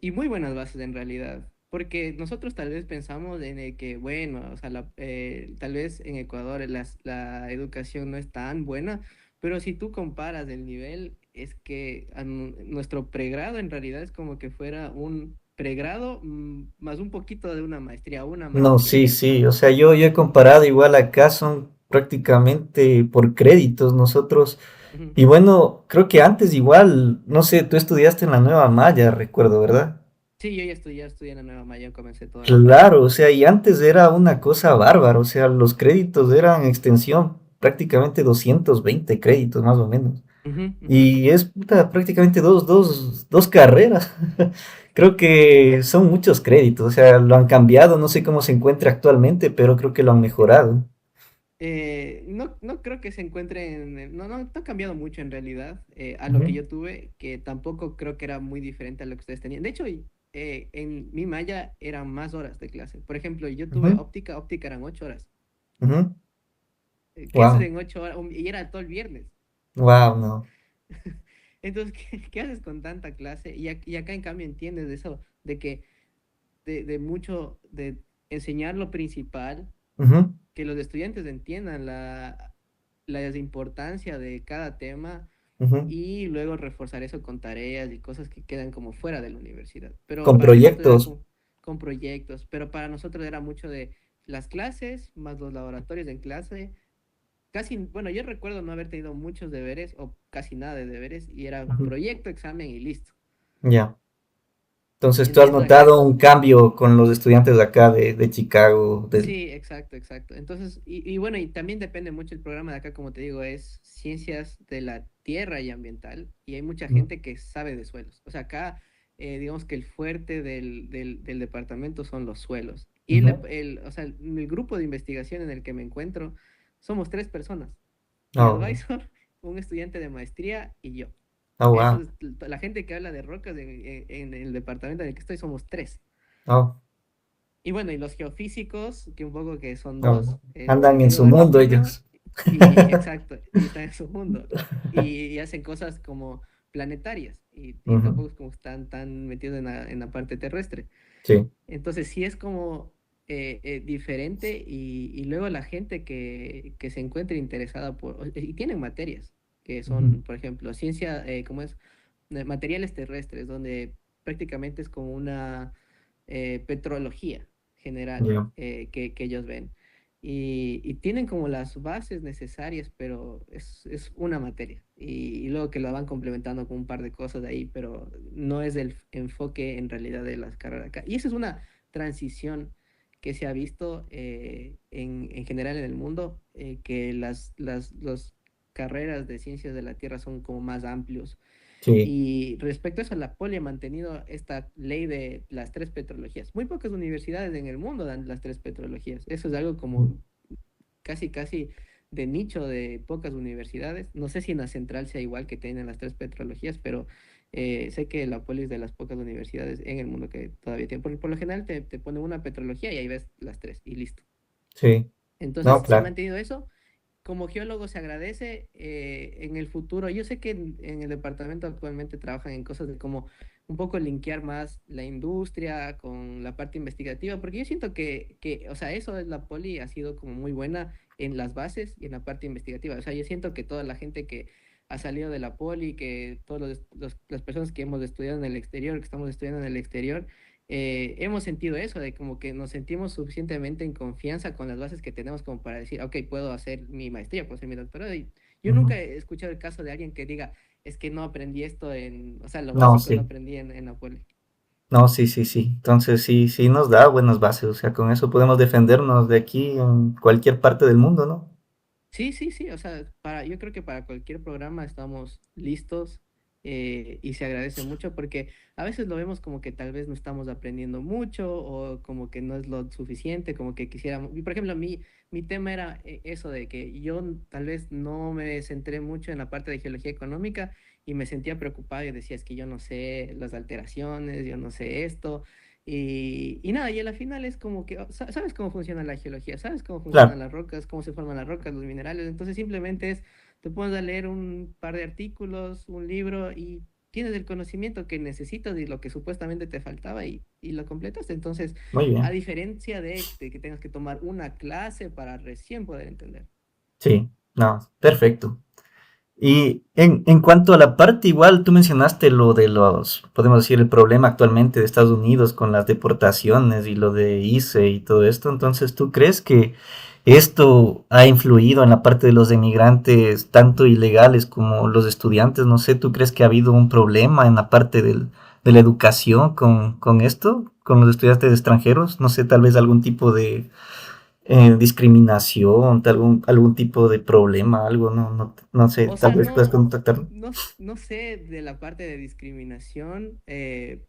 y muy buenas bases en realidad, porque nosotros tal vez pensamos en el que, bueno, o sea, tal vez en Ecuador la educación no es tan buena, pero si tú comparas el nivel, es que nuestro pregrado en realidad es como que fuera un pregrado más un poquito de una maestría, una No, maestría. sí, sí, o sea, yo he comparado igual acá son prácticamente por créditos nosotros. Ujú. Y bueno, creo que antes igual, no sé, tú estudiaste en la Nueva Maya, recuerdo, ¿verdad? Sí, yo ya estudié en la Nueva Maya, comencé todo en la Nueva Maya. Claro, o sea, y antes era una cosa bárbara, o sea, los créditos eran extensión, prácticamente 220 créditos más o menos. Ujú, ujú. Y es puta, prácticamente dos carreras. Creo que son muchos créditos, o sea, lo han cambiado, no sé cómo se encuentra actualmente, pero creo que lo han mejorado. No creo que se encuentre no ha cambiado mucho en realidad a lo que Ujú, yo tuve, que tampoco creo que era muy diferente a lo que ustedes tenían. De hecho, en mi malla eran más horas de clase. Por ejemplo, yo tuve ujú, óptica, óptica eran 8 horas. ujú. ¿Qué haces Wow, en 8 horas? Y era todo el viernes. wow, no. Entonces, ¿qué haces con tanta clase? Y acá en cambio entiendes de eso, de que de mucho, de enseñar lo principal, Ujú, que los estudiantes entiendan la importancia de cada tema ujú. y luego reforzar eso con tareas y cosas que quedan como fuera de la universidad. Pero Con para nosotros era proyectos. como con proyectos, pero para nosotros era mucho de las clases más los laboratorios en clase. Casi, bueno, yo recuerdo no haber tenido muchos deberes o casi nada de deberes y era Ujú. proyecto, examen y listo. Ya. Entonces, ¿tú has Mientras acá notado un cambio con los estudiantes de acá de Chicago? sí, exacto, exacto. Entonces, y bueno, y también depende mucho el programa de acá, como te digo, es ciencias de la tierra y ambiental, y hay mucha Ujú, gente que sabe de suelos. O sea, acá, digamos que el fuerte del departamento son los suelos. Y ujú. o sea, el grupo de investigación en el que me encuentro somos 3 personas. Mi Oh, ya. advisor, un estudiante de maestría y yo. Oh, Eso wow. es, la gente que habla de rocas en el departamento en el que estoy somos 3. Oh, Y bueno, y los geofísicos, que un poco que son oh. dos, Andan en su Eduardo y mundo Julio, ellos. y exacto, y están en su mundo. Y hacen cosas como planetarias, y Ujú, tampoco es como están tan metidos en la parte terrestre. sí. Entonces sí es como diferente y luego la gente que se encuentre interesada y tienen materias, que Ujú, son, por ejemplo, ciencia, ¿cómo es? Materiales terrestres, donde prácticamente es como una petrología general ya. que ellos ven. y tienen como las bases necesarias, pero es una materia. Y luego que la van complementando con un par de cosas de ahí, pero no es el enfoque en realidad de las carreras acá. Y esa es una transición que se ha visto en general en el mundo, que las carreras de ciencias de la Tierra son como más amplios. Sí. Y respecto a eso, la Poli ha mantenido esta ley de las tres petrologías. Muy pocas universidades en el mundo dan las tres petrologías. Eso es algo como casi de nicho de pocas universidades. No sé si en la central sea igual que tienen las tres petrologías, pero sé que la Poli es de las pocas universidades en el mundo que todavía tiene. Porque por lo general te pone una petrología y ahí ves las tres y listo. Sí, no, Entonces se ha claro, mantenido eso. Como geólogo se agradece en el futuro. Yo sé que en el departamento actualmente trabajan en cosas de como un poco linkear más la industria con la parte investigativa, porque yo siento o sea, eso es la poli ha sido como muy buena en las bases y en la parte investigativa. O sea, yo siento que toda la gente que ha salido de la poli, que todas las personas que hemos estudiado en el exterior, que estamos estudiando en el exterior, hemos sentido eso, de como que nos sentimos suficientemente en confianza con las bases que tenemos como para decir, ok, puedo hacer mi maestría, puedo hacer mi doctorado. Y yo ujú. nunca he escuchado el caso de alguien que diga, es que no aprendí esto o sea, lo No, básico no sí, aprendí en la poli. no, sí, sí, sí. Entonces sí, sí nos da buenas bases, o sea, con eso podemos defendernos de aquí en cualquier parte del mundo, ¿no? Sí, sí, sí, o sea, yo creo que para cualquier programa estamos listos y se agradece mucho porque a veces lo vemos como que tal vez no estamos aprendiendo mucho o como que no es lo suficiente, como que quisiéramos. Y por ejemplo, mi tema era eso de que yo tal vez no me centré mucho en la parte de geología económica y me sentía preocupado y decía, es que yo no sé las alteraciones, yo no sé esto. Y nada, y a la final es como que, sabes cómo funciona la geología, sabes cómo funcionan Claro, las rocas, cómo se forman las rocas, los minerales, entonces simplemente te pones a leer un par de artículos, un libro y tienes el conocimiento que necesitas y lo que supuestamente te faltaba y lo completas. Entonces, muy a bien. diferencia de que tengas que tomar una clase para recién poder entender. Sí, no, perfecto. Y en cuanto a la parte, igual tú mencionaste lo de los, podemos decir, el problema actualmente de Estados Unidos con las deportaciones y lo de ICE y todo esto. Entonces, ¿tú crees que esto ha influido en la parte de los emigrantes, tanto ilegales como los estudiantes? No sé, ¿tú crees que ha habido un problema en la parte de la educación con esto, con los estudiantes extranjeros? No sé, tal vez algún tipo de discriminación, algún tipo de problema, algo, no sé, O tal sea, vez puedas contactarlo. no sé de la parte de discriminación,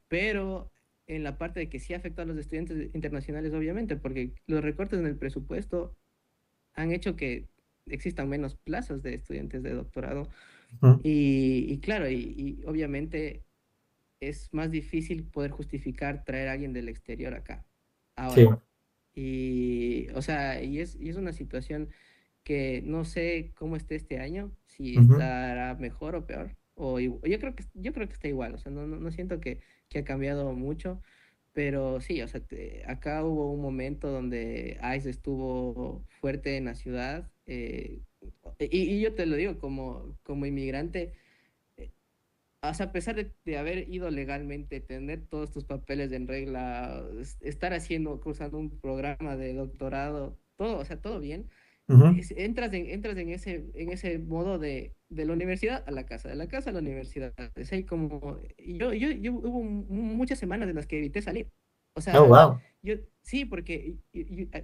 pero en la parte de que sí afecta a los estudiantes internacionales, obviamente, porque los recortes en el presupuesto han hecho que existan menos plazas de estudiantes de doctorado. Ujú. Y claro, y obviamente es más difícil poder justificar traer a alguien del exterior acá, Sí, ahora. Y, o sea, y es una situación que no sé cómo esté este año, si ujú, estará mejor o peor. Yo creo que está igual, o sea, no siento que ha cambiado mucho, pero sí, o sea, acá hubo un momento donde ICE estuvo fuerte en la ciudad, y yo te lo digo como inmigrante, eh, o sea, a pesar de haber ido legalmente, tener todos tus papeles en regla, estar cursando un programa de doctorado, todo, o sea, todo bien, ujú, entras en ese modo de la universidad a la casa, de la casa a la universidad. Es ahí como, y yo hubo muchas semanas en las que evité salir. O oh, sea, wow. yo sí, porque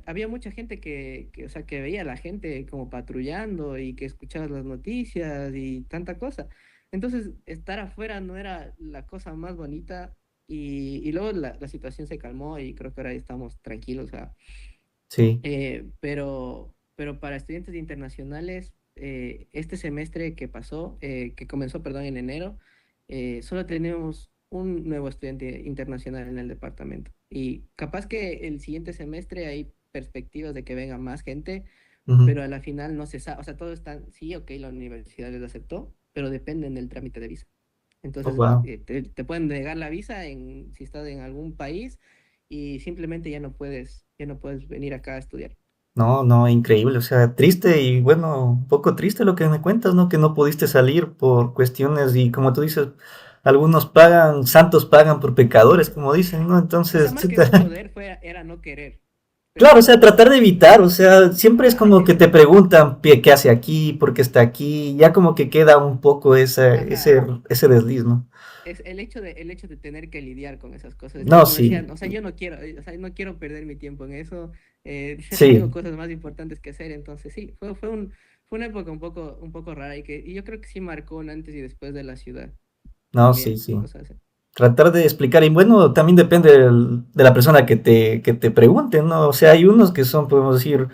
había mucha gente o sea, que veía a la gente como patrullando y que escuchaba las noticias y tanta cosa. Entonces, estar afuera no era la cosa más bonita y luego la situación se calmó y creo que ahora estamos tranquilos. O sea, Sí, pero para estudiantes internacionales, este semestre que pasó, que comenzó, perdón, en enero, solo tenemos un nuevo estudiante internacional en el departamento. Y capaz que el siguiente semestre hay perspectivas de que venga más gente, ujú, pero a la final no se sabe, o sea, todo está, sí, ok, la universidad les aceptó, pero dependen del trámite de visa. oh, Entonces, wow. te pueden negar la visa si estás en algún país y simplemente ya no puedes venir acá a estudiar. No, no, increíble, o sea, triste y bueno, un poco triste lo que me cuentas, ¿no? Que no pudiste salir por cuestiones y como tú dices, algunos pagan, santos pagan por pecadores, como dicen, ¿no? O sea, Entonces, más que no chuta, poder, era no querer. Claro, o pero sea, tratar de evitar, o sea, siempre es ajá, como que te preguntan qué hace aquí, por qué está aquí, ya como que queda un poco ajá, ese desliz, ¿no? es el hecho de tener que lidiar con esas cosas. No, Yo como sí, decía, o sea, yo no quiero, o sea, no quiero perder mi tiempo en eso, tengo sí, cosas más importantes que hacer, entonces sí, fue una época un poco rara y yo creo que sí marcó un antes y después de la ciudad no, sí, también, sí. o sea, sí. Tratar de explicar, y bueno, también depende de la persona que te pregunte, ¿no? O sea, hay unos que son, podemos decir,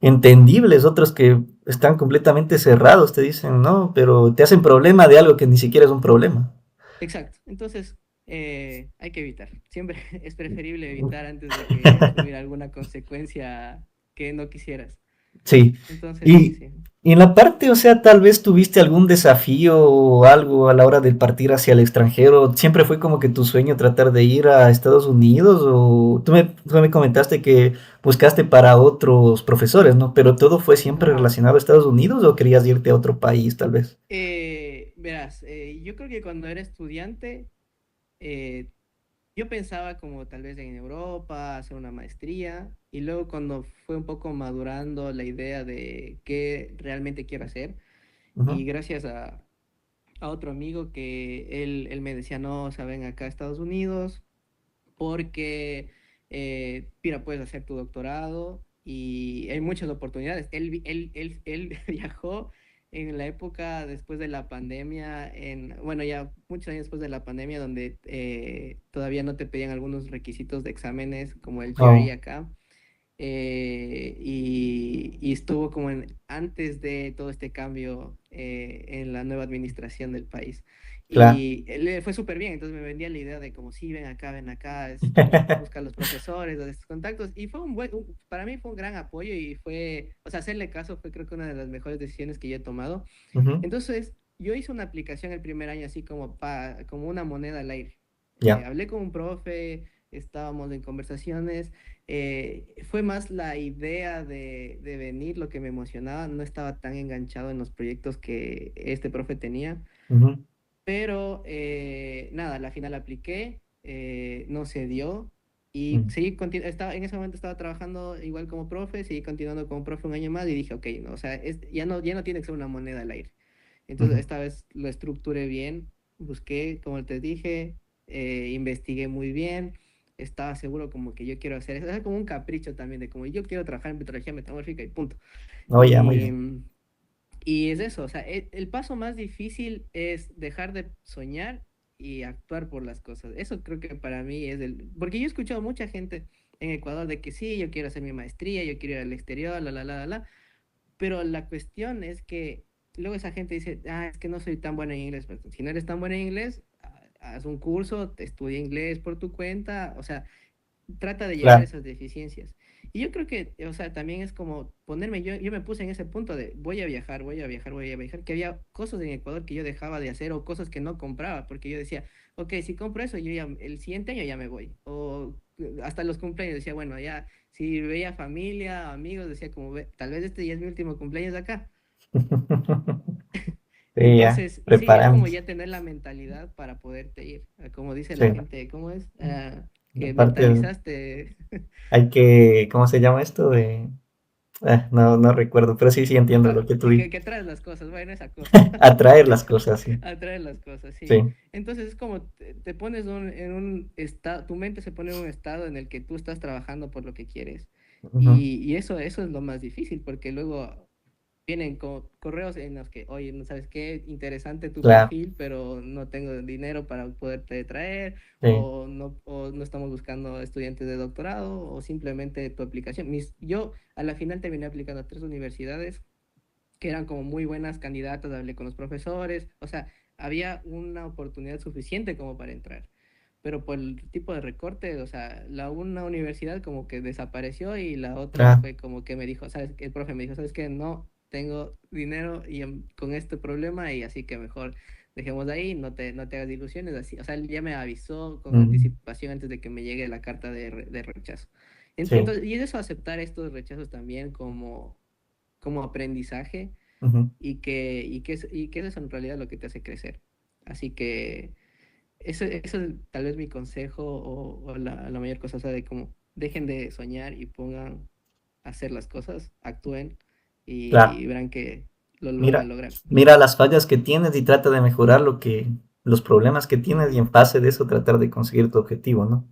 entendibles, otros que están completamente cerrados, te dicen, no, pero te hacen problema de algo que ni siquiera es un problema. Exacto, entonces hay que evitar, siempre es preferible evitar antes de que asumir alguna consecuencia que no quisieras. Sí. Entonces sí, Y, sí. y en la parte, o sea, tal vez tuviste algún desafío o algo a la hora de partir hacia el extranjero. ¿Siempre fue como que tu sueño tratar de ir a Estados Unidos? O tú me comentaste que buscaste para otros profesores, ¿no? Pero todo fue siempre Ajá. relacionado a Estados Unidos o querías irte a otro país, tal vez. Verás, yo creo que cuando era estudiante, eh, yo pensaba como tal vez en Europa, hacer una maestría, y luego cuando fue un poco madurando la idea de qué realmente quiero hacer, Ujú, y gracias a otro amigo que él me decía, no, o sea, ven acá a Estados Unidos, porque, mira, puedes hacer tu doctorado y hay muchas oportunidades. Él viajó en la época después de la pandemia, bueno, ya muchos años después de la pandemia, donde todavía no te pedían algunos requisitos de exámenes como el GRE oh, acá. Y estuvo como antes de todo este cambio en la nueva administración del país. claro. Y le fue súper bien, entonces me vendía la idea de como, sí, ven acá, busca a los profesores, a estos contactos. Y fue para mí fue un gran apoyo y fue, o sea, hacerle caso fue creo que una de las mejores decisiones que yo he tomado. Ujú, Entonces, yo hice una aplicación el primer año así como, como una moneda al aire. ya. Hablé con un profe, estábamos en conversaciones. Fue más la idea de venir lo que me emocionaba. No estaba tan enganchado en los proyectos que este profe tenía. Ujú, Pero nada, a la final apliqué, no se dio. Y ujú, en ese momento estaba trabajando igual como profe, seguí continuando como profe un año más y dije, ok, no, o sea, ya no tiene que ser una moneda al aire. Entonces ujú. esta vez lo estructuré bien, busqué, como te dije, investigué muy bien, estaba seguro como que yo quiero hacer eso, es como un capricho también de como yo quiero trabajar en petrología metamórfica y punto. Oh, ya, muy Y, bien. y es eso, o sea, el paso más difícil es dejar de soñar y actuar por las cosas. Eso creo que para mí es porque yo he escuchado mucha gente en Ecuador de que sí, yo quiero hacer mi maestría, yo quiero ir al exterior, la. Pero la cuestión es que luego esa gente dice, ah, es que no soy tan buena en inglés. Pues, si no eres tan buena en inglés, haz un curso, estudia inglés por tu cuenta, o sea, trata de llenar Claro. esas deficiencias. Y yo creo que, o sea, también es como ponerme, yo me puse en ese punto de voy a viajar, voy a viajar, voy a viajar, que había cosas en Ecuador que yo dejaba de hacer o cosas que no compraba, porque yo decía, ok, si compro eso, yo ya, el siguiente año ya me voy. O hasta los cumpleaños decía, bueno, ya, si veía familia, amigos, decía como, tal vez este ya es mi último cumpleaños acá". Sí, ya, Entonces, sí, es como preparamos. ya tener la mentalidad para poderte ir. Como dice Sí, la gente, ¿cómo es? Que aparte mentalizaste. hay que, ¿cómo se llama esto? No, no recuerdo, pero sí, sí entiendo lo Ajá, que tú dices. que traes las cosas, bueno, esa cosa. Atraer las cosas, sí. Atraer las cosas, sí. Sí. Entonces es como te pones en un estado, tu mente se pone en un estado en el que tú estás trabajando por lo que quieres. Ujú, Y eso es lo más difícil, porque luego vienen correos en los que, oye, no sabes qué, interesante tu claro, perfil, pero no tengo dinero para poderte traer, sí. o no estamos buscando estudiantes de doctorado, o simplemente tu aplicación. Yo a la final terminé aplicando a 3 universidades que eran como muy buenas candidatas, hablé con los profesores, o sea, había una oportunidad suficiente como para entrar. Pero por el tipo de recorte, o sea, una universidad como que desapareció y la otra Ah, fue como que me dijo, ¿sabes? El profe me dijo, ¿sabes qué? No tengo dinero y con este problema y así que mejor dejemos de ahí, no te hagas ilusiones, así. O sea, él ya me avisó con mm, anticipación antes de que me llegue la carta de rechazo. sí. Entonces, y es eso, aceptar estos rechazos también como aprendizaje Ujú, y que eso es en realidad lo que te hace crecer. Así que eso es tal vez mi consejo o la mayor cosa, o sea, de como dejen de soñar y pongan a hacer las cosas, actúen Claro. y verán que lo van a Mira, lograr. mira las fallas que tienes y trata de mejorar los problemas que tienes y en base de eso tratar de conseguir tu objetivo, ¿no?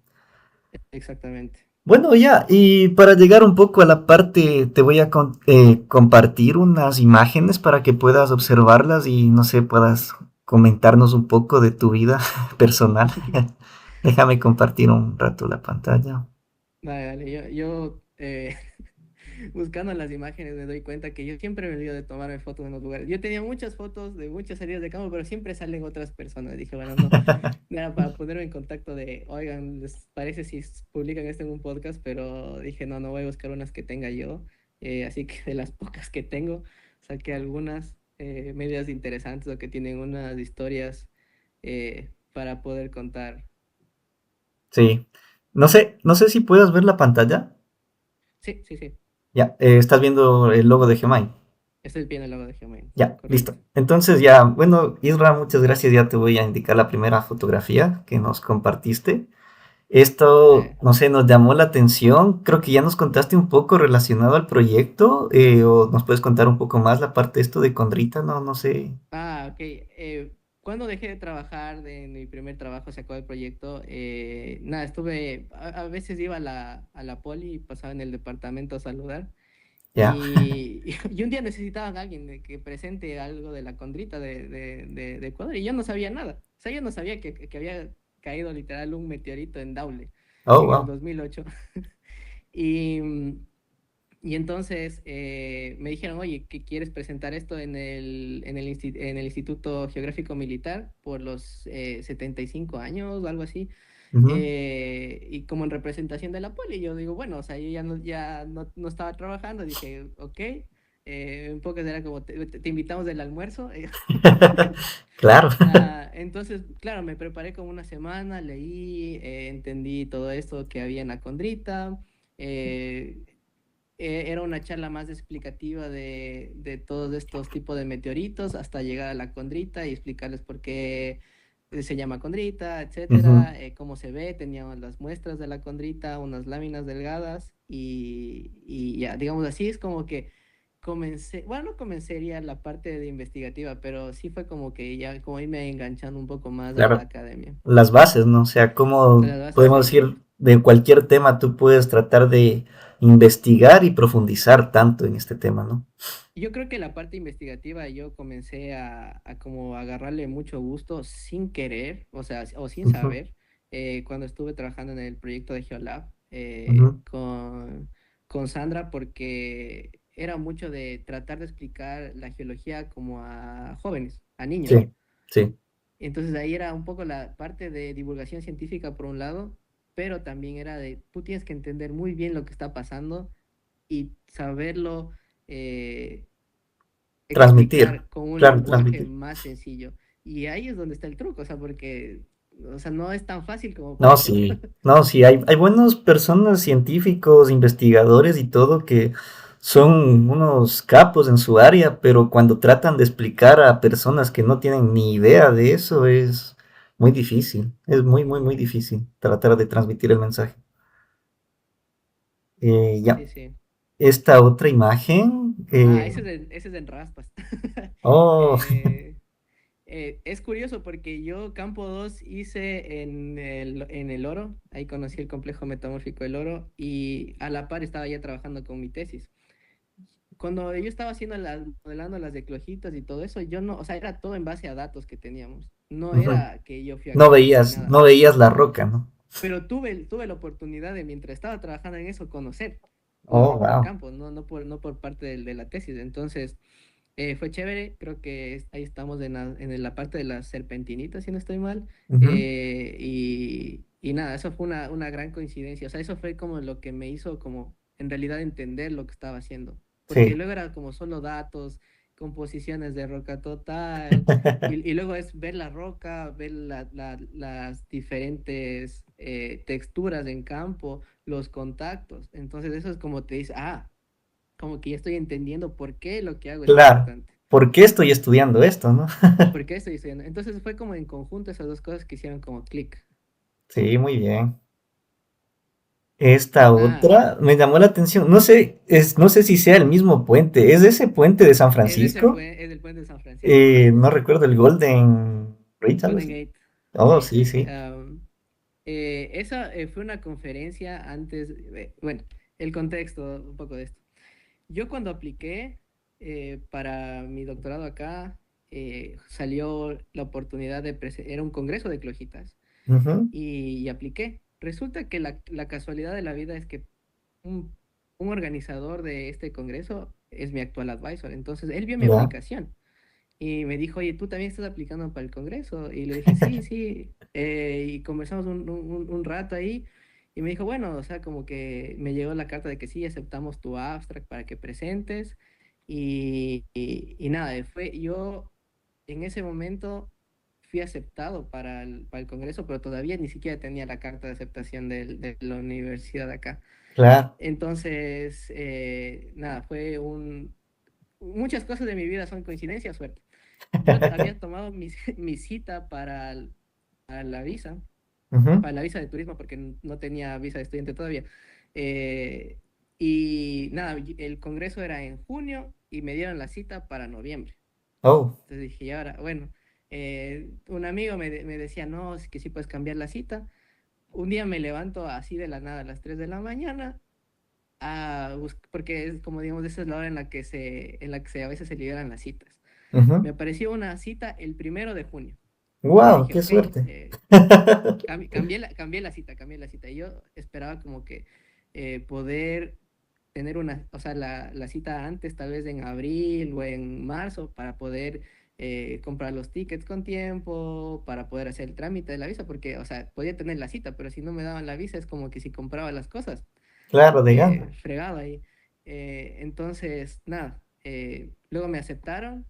Exactamente. Bueno, ya, y para llegar un poco a la parte, te voy a compartir unas imágenes para que puedas observarlas y, no sé, puedas comentarnos un poco de tu vida personal. Déjame compartir un rato la pantalla. Vale, vale, buscando las imágenes me doy cuenta que yo siempre me olvido de tomarme fotos en los lugares. Yo tenía muchas fotos de muchas salidas de campo, pero siempre salen otras personas. Dije, bueno, no, era para ponerme en contacto de, oigan, ¿les parece si publican esto en un podcast? Pero dije, no, no voy a buscar unas que tenga yo. Así que de las pocas que tengo, saqué algunas medias interesantes o que tienen unas historias para poder contar. Sí. No sé si puedes ver la pantalla. Sí, sí, sí. Ya, estás viendo el logo de Gemini. Estoy viendo el logo de Geomain, Ya, listo. correcto. Entonces ya, bueno, Isra, muchas gracias. Ya te voy a indicar la primera fotografía que nos compartiste. Esto, Eh, no sé, nos llamó la atención. Creo que ya nos contaste un poco relacionado al proyecto, o nos puedes contar un poco más la parte de esto de Condrita, no, no sé. ok. Cuando dejé de trabajar de mi primer trabajo, se acabó el proyecto, nada, a veces iba a la poli y pasaba en el departamento a saludar. Ya. Y un día necesitaban a alguien que presente algo de la condrita de Ecuador y yo no sabía nada. O sea, yo no sabía que había caído literal un meteorito en Daule Oh, en el wow. 2008. Y, y entonces me dijeron, oye, ¿qué quieres presentar esto en el Instituto Geográfico Militar por los 75 años o algo así? Ujú. Y como en representación de la poli, yo digo, bueno, o sea, yo ya no estaba trabajando, dije, ok, un poco era como, te invitamos del almuerzo. Claro. Entonces, claro, me preparé como una semana, leí, entendí todo esto que había en la condrita. eh, Era una charla más explicativa de todos estos tipos de meteoritos hasta llegar a la condrita y explicarles por qué se llama condrita, Ujú. etcétera, cómo se ve, teníamos las muestras de la condrita, unas láminas delgadas y ya, digamos así, es como que comencé, bueno, no comenzaría la parte de investigativa, pero sí fue como que ya como irme enganchando un poco más a la Claro. academia. Las bases, ¿no? O sea, como Las bases, podemos sí. decir, de cualquier tema tú puedes tratar de investigar y profundizar tanto en este tema, ¿no? Yo creo que la parte investigativa yo comencé a como agarrarle mucho gusto sin querer, o sea, o sin Ujú, saber, cuando estuve trabajando en el proyecto de Geolab ujú. con Sandra, porque era mucho de tratar de explicar la geología como a jóvenes, a niños. Sí, sí. Entonces ahí era un poco la parte de divulgación científica por un lado, pero también era de, tú tienes que entender muy bien lo que está pasando y saberlo. eh, Transmitir, Explicar con un claro, lenguaje transmitir. más sencillo. Y ahí es donde está el truco, o sea, porque, o sea, no es tan fácil como No, parece. sí, no, sí, hay buenas personas, científicos, investigadores y todo que son unos capos en su área, pero cuando tratan de explicar a personas que no tienen ni idea de eso es muy difícil, es muy, muy, muy difícil tratar de transmitir el mensaje. Ya, Sí, sí. esta otra imagen, Ese es en raspas. oh, Eh, es curioso porque yo Campo 2 hice en el Oro, ahí conocí el complejo metamórfico del Oro y a la par estaba ya trabajando con mi tesis. Cuando yo estaba modelando las eclogitas y todo eso, yo no, o sea, era todo en base a datos que teníamos. No ujú. era que yo fui a No campo ni veías, nada. no veías la roca, ¿no? Pero tuve la oportunidad de, mientras estaba trabajando en eso, conocer la Oh, roca de wow. campo, no por parte de la tesis. Entonces, fue chévere. Creo que ahí estamos en la parte de las serpentinitas, si no estoy mal. Ujú. Y nada, eso fue una gran coincidencia. O sea, eso fue como lo que me hizo como en realidad entender lo que estaba haciendo. Porque Sí. luego era como solo datos, composiciones de roca total. Y luego es ver la roca, ver las diferentes texturas en campo, los contactos. Entonces eso es como te dice, como que ya estoy entendiendo por qué lo que hago es Claro. importante. ¿Por qué estoy estudiando esto, no? ¿Por qué estoy estudiando? Entonces fue como en conjunto esas dos cosas que hicieron como clic. Sí, muy bien. Esta Ah, otra me llamó la atención. No sé, no sé si sea el mismo puente. ¿Es ese puente de San Francisco? es el puente de San Francisco, sí. No recuerdo el Golden Bridge, algo Golden así. Gate. Oh, Sí, sí, sí. sí. Esa fue una conferencia antes, bueno, el contexto un poco de esto. Yo cuando apliqué para mi doctorado acá, salió la oportunidad era un congreso de clojitas Ujú. y apliqué. Resulta que la casualidad de la vida es que un, un organizador de este congreso es mi actual advisor. Entonces, él vio mi Ya. aplicación y me dijo, oye, ¿tú también estás aplicando para el congreso? Y le dije, sí, sí. Y conversamos un rato ahí. Y me dijo, bueno, o sea, como que me llegó la carta de que sí, aceptamos tu abstract para que presentes. Y nada, yo en ese momento fui aceptado para el congreso, pero todavía ni siquiera tenía la carta de aceptación de la universidad acá. Claro. Entonces, nada, muchas cosas de mi vida son coincidencia, suerte. Yo había tomado mi cita para la visa, Ujú. para la visa de turismo, porque no tenía visa de estudiante todavía. Eh, y nada, el congreso era en junio y me dieron la cita para noviembre. Oh. Entonces dije, y ahora, bueno, un amigo me decía, no, es que sí puedes cambiar la cita. Un día me levanto así de la nada a las 3 de la mañana porque es como digamos, esa es la hora en la que a veces se liberan las citas. Me apareció una cita el 1 de junio. Y Wow, dije, qué ok, suerte. cambié la cita. Y yo esperaba como que poder tener o sea, la cita antes, tal vez en abril o en marzo, para poder comprar los tickets con tiempo, para poder hacer el trámite de la visa, porque, o sea, podía tener la cita, pero si no me daban la visa es como que si compraba las cosas Claro, de gana. fregado ahí. Entonces, nada, luego me aceptaron.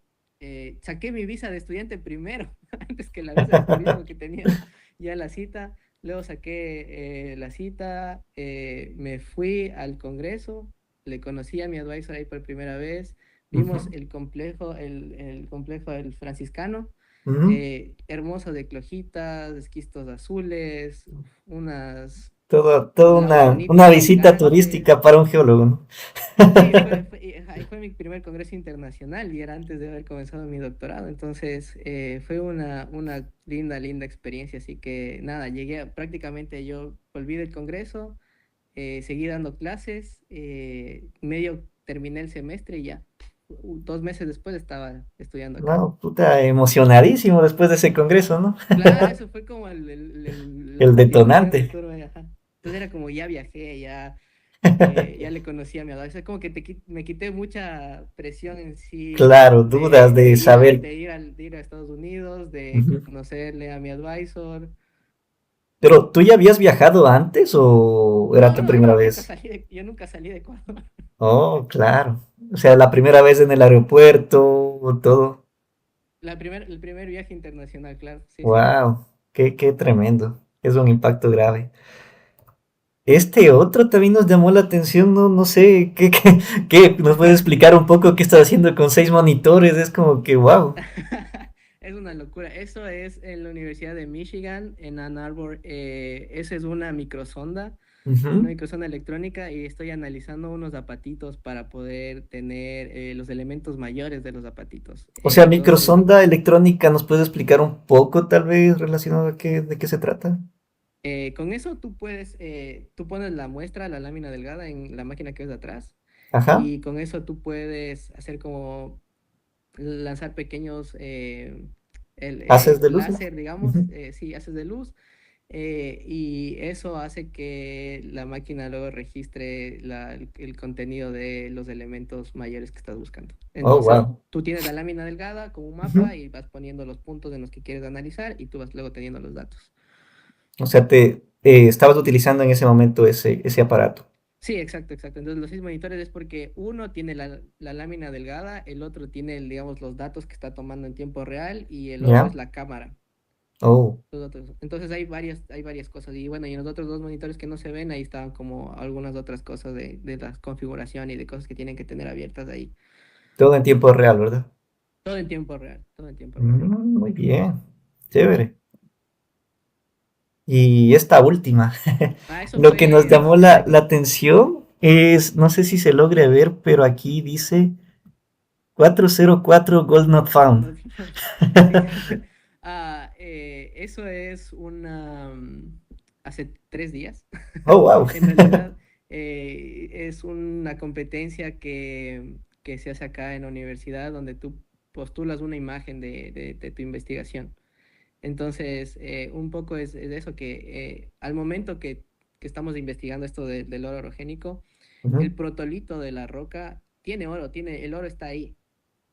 Saqué mi visa de estudiante primero, antes que la visa de turismo que tenía ya la cita. Luego saqué la cita, me fui al Congreso, le conocí a mi advisor ahí por primera vez. Vimos Ujú, el complejo del Franciscano, ujú. hermoso de clojitas, esquistos azules, unas Toda una lagunitas visita gigantes. turística para un geólogo, ¿no? Sí, ahí fue mi primer congreso internacional y era antes de haber comenzado mi doctorado, entonces fue una linda, linda experiencia, así que nada, prácticamente yo volví del congreso, seguí dando clases, medio terminé el semestre y ya, 2 meses después estaba estudiando acá. No, puta, emocionadísimo después de ese congreso, ¿no? Claro, eso fue como la El motivación de detonante. turma, ajá. Entonces era como ya viajé, ya le conocí a mi adolescente. Es como que me quité mucha presión en sí Claro, dudas de saber. de ir a Estados Unidos, de Ujú. conocerle a mi advisor. Pero, ¿tú ya habías viajado antes o era No, tu no, primera vez? yo nunca salí de Ecuador. Oh, claro. O sea, la primera vez en el aeropuerto, todo. El primer viaje internacional, claro, sí, sí. Wow, qué tremendo. Es un impacto grave. Este otro también nos llamó la atención, no, no sé, ¿qué? ¿Nos puedes explicar un poco qué estás haciendo con 6 monitores? Es como que, wow. Es una locura. Eso es en la Universidad de Michigan, en Ann Arbor. Esa es una Ujú. microsonda electrónica y estoy analizando unos zapatitos para poder tener los elementos mayores de los zapatitos. O sea, Entonces, microsonda electrónica, ¿nos puedes explicar un poco tal vez relacionado a de qué se trata? con eso tú pones la muestra, la lámina delgada en la máquina que ves atrás Ajá. y con eso tú puedes hacer como lanzar pequeños ¿Haces de luz? láser, digamos, Ujú. sí, haces de luz. Y eso hace que la máquina luego registre el contenido de los elementos mayores que estás buscando. Oh, Entonces, wow. tú tienes la lámina delgada con un Ujú. mapa y vas poniendo los puntos en los que quieres analizar y tú vas luego teniendo los datos. O sea, estabas utilizando en ese momento ese aparato. Sí, exacto, exacto. Entonces, los 6 monitores es porque uno tiene la lámina delgada, el otro tiene, digamos, los datos que está tomando en tiempo real y el otro es ¿Ya? la cámara. Oh, Entonces hay varias cosas. Y bueno, y en los otros dos monitores que no se ven, ahí estaban como algunas otras cosas de la configuración y de cosas que tienen que tener abiertas ahí. todo en tiempo real, ¿verdad? Todo en tiempo real, todo en tiempo real. Muy bien. Chévere. Y esta última, Ah, eso lo que nos fue llamó la reciente. atención es, no sé si se logre ver, pero aquí dice 404 Gold Not Found. No, sí. Eso es hace 3 días. Oh, wow. En realidad, es una competencia que se hace acá en la universidad donde tú postulas una imagen de tu investigación. Entonces, un poco es eso que al momento que estamos investigando esto del oro orogénico, el Ujú. protolito de la roca tiene oro, el oro está ahí,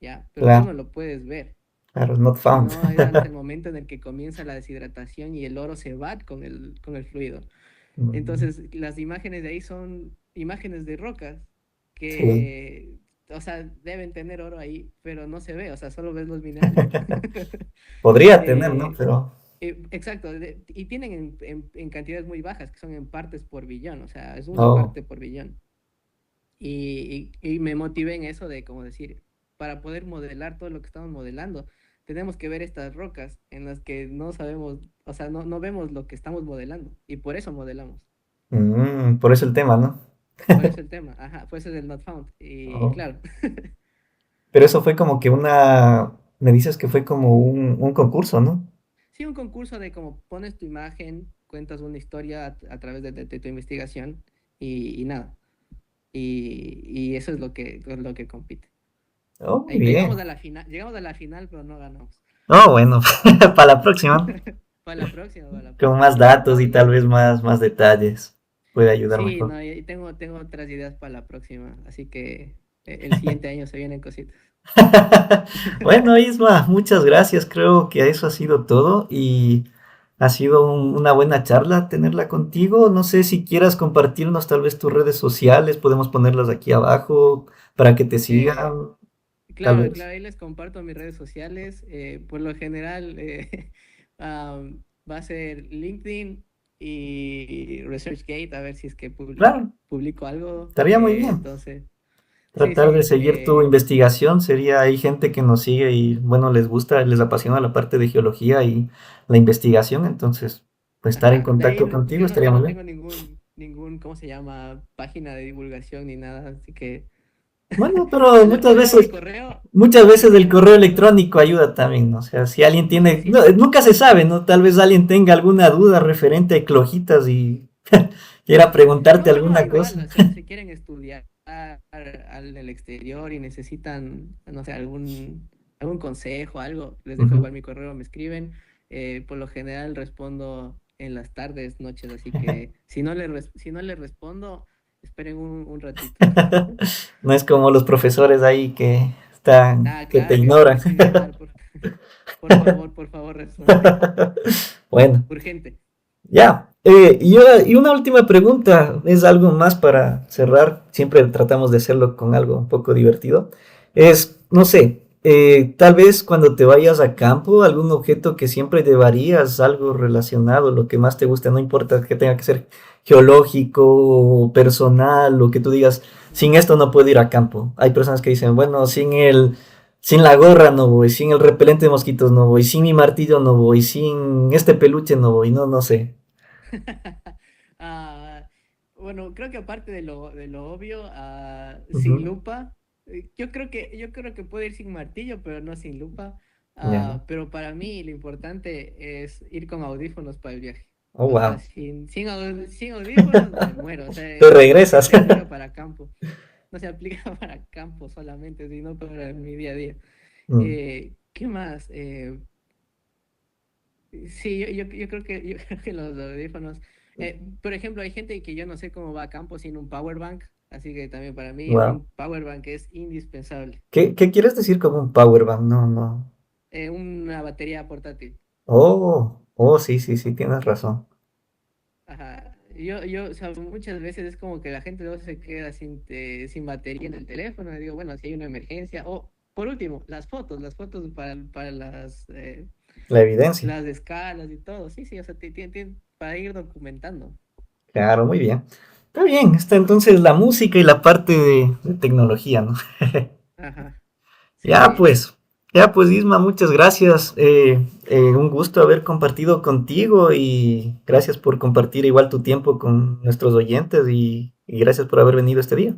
¿ya? Pero tú no Claro, lo puedes ver, claro, not found. sino es hasta el momento en el que comienza la deshidratación y el oro se va con el fluido. Mm, Entonces, las imágenes de ahí son imágenes de rocas sí, que, o sea, deben tener oro ahí, pero no se ve, o sea, solo ves los minerales. podría tener, ¿no? Eh, Pero, exacto, y tienen en cantidades muy bajas, que son en partes por billón, o sea, es una oh, parte por billón. Y me motivé en eso de, como decir, para poder modelar todo lo que estamos modelando, tenemos que ver estas rocas en las que no sabemos, o sea, no vemos lo que estamos modelando, y por eso modelamos. por eso el tema, ¿no? Por eso el tema, ajá, por eso es el not found. Y Oh. claro, Pero eso fue como que me dices que fue como un concurso, ¿no? sí, un concurso de cómo pones tu imagen, cuentas una historia a través de tu investigación y nada. Y eso es lo que compite. Oh, muy Ahí bien. llegamos a la final, pero no ganamos. Oh, bueno, para la próxima, Para la con próxima. más datos y tal vez más detalles, puede ayudar Sí, mejor. no, y tengo otras ideas para la próxima, así que el siguiente año se vienen cositas. Bueno, Isma, muchas gracias. Creo que eso ha sido todo y ha sido una buena charla tenerla contigo. No sé si quieras compartirnos tal vez tus redes sociales, podemos ponerlas aquí abajo para que te Eh, sigan, tal claro, vez. claro, ahí les comparto mis redes sociales. Por lo general, va a ser LinkedIn y ResearchGate, a ver si es que Claro, publico algo. estaría muy bien. Entonces, sí, Tratar de sí. seguir tu investigación sería, hay gente que nos sigue y bueno, les gusta, les apasiona la parte de geología y la investigación, entonces, pues estar en Ajá, de ahí contacto contigo estaría yo muy no bien. tengo ¿cómo se llama? Página de divulgación ni nada, así que Bueno, pero si les puedo dar mi correo, muchas veces el me correo mando. electrónico ayuda también, ¿no? O sea, si alguien Sí, tiene, sí, no, sí. nunca se sabe, ¿no? Tal vez alguien tenga alguna duda referente a eclogitas y quiera preguntarte No, alguna igual, cosa. o sea, si quieren estudiar al el exterior y necesitan, no sé, algún consejo, algo, les dejo Ujú. igual mi correo, me escriben. Por lo general respondo en las tardes, noches, así que si no les respondo, esperen un ratito. No es como los profesores ahí que están, Ah, que te claro, que me ignoran. empieza a ignorar. Por favor, responde. Bueno, Urgente. ya. Y una última pregunta, es algo más para cerrar. Siempre tratamos de hacerlo con algo un poco divertido. Es, no sé, tal vez cuando te vayas a campo, algún objeto que siempre llevarías, algo relacionado, lo que más te guste, no importa que tenga que ser geológico, personal, o que tú digas, sin esto no puedo ir a campo. Hay personas que dicen, bueno, sin la gorra no voy, sin el repelente de mosquitos no voy, sin mi martillo no voy, sin este peluche no voy, no, no sé. Ah, bueno, creo que aparte de lo obvio, sin Ujú. lupa, yo creo que puedo ir sin martillo, pero no sin lupa. Ya. Pero para mí lo importante es ir con audífonos para el viaje. Oh, O sea, wow. sin audífonos me muero. O sea, Te eso no regresas. se aplica para campo. No se aplica para campo solamente, sino para mi día a día. Mm, ¿Qué más? Sí, yo creo que yo creo que los audífonos. Por ejemplo, hay gente que yo no sé cómo va a campo sin un power bank, así que también para mí wow. un power bank es indispensable. ¿Qué quieres decir como un power bank? No, no. Una batería portátil. Oh, sí, sí, sí, tienes razón. Ajá. O sea, muchas veces es como que la gente luego se queda sin batería en el teléfono. Y digo, bueno, si hay una emergencia. O, por último, las fotos para La evidencia. las escalas y todo. Sí, sí, o sea, para ir documentando. Claro, muy bien. Está bien, está entonces la música y la parte de tecnología, ¿no? Ajá. Sí, Ya, sí. pues. Ya, pues Isma, muchas gracias. Un gusto haber compartido contigo y gracias por compartir igual tu tiempo con nuestros oyentes y gracias por haber venido este día.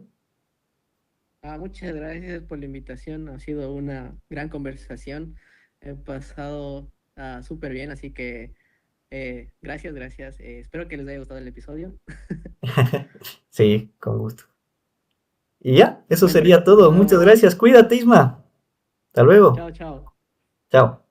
Muchas gracias por la invitación. Ha sido una gran conversación. He pasado súper bien, así que gracias, gracias. Espero que les haya gustado el episodio. Sí, con gusto. Y ya, eso Bueno, sería todo. Muchas chao, gracias. Cuídate, Isma. Hasta luego. chao, chao. Chao.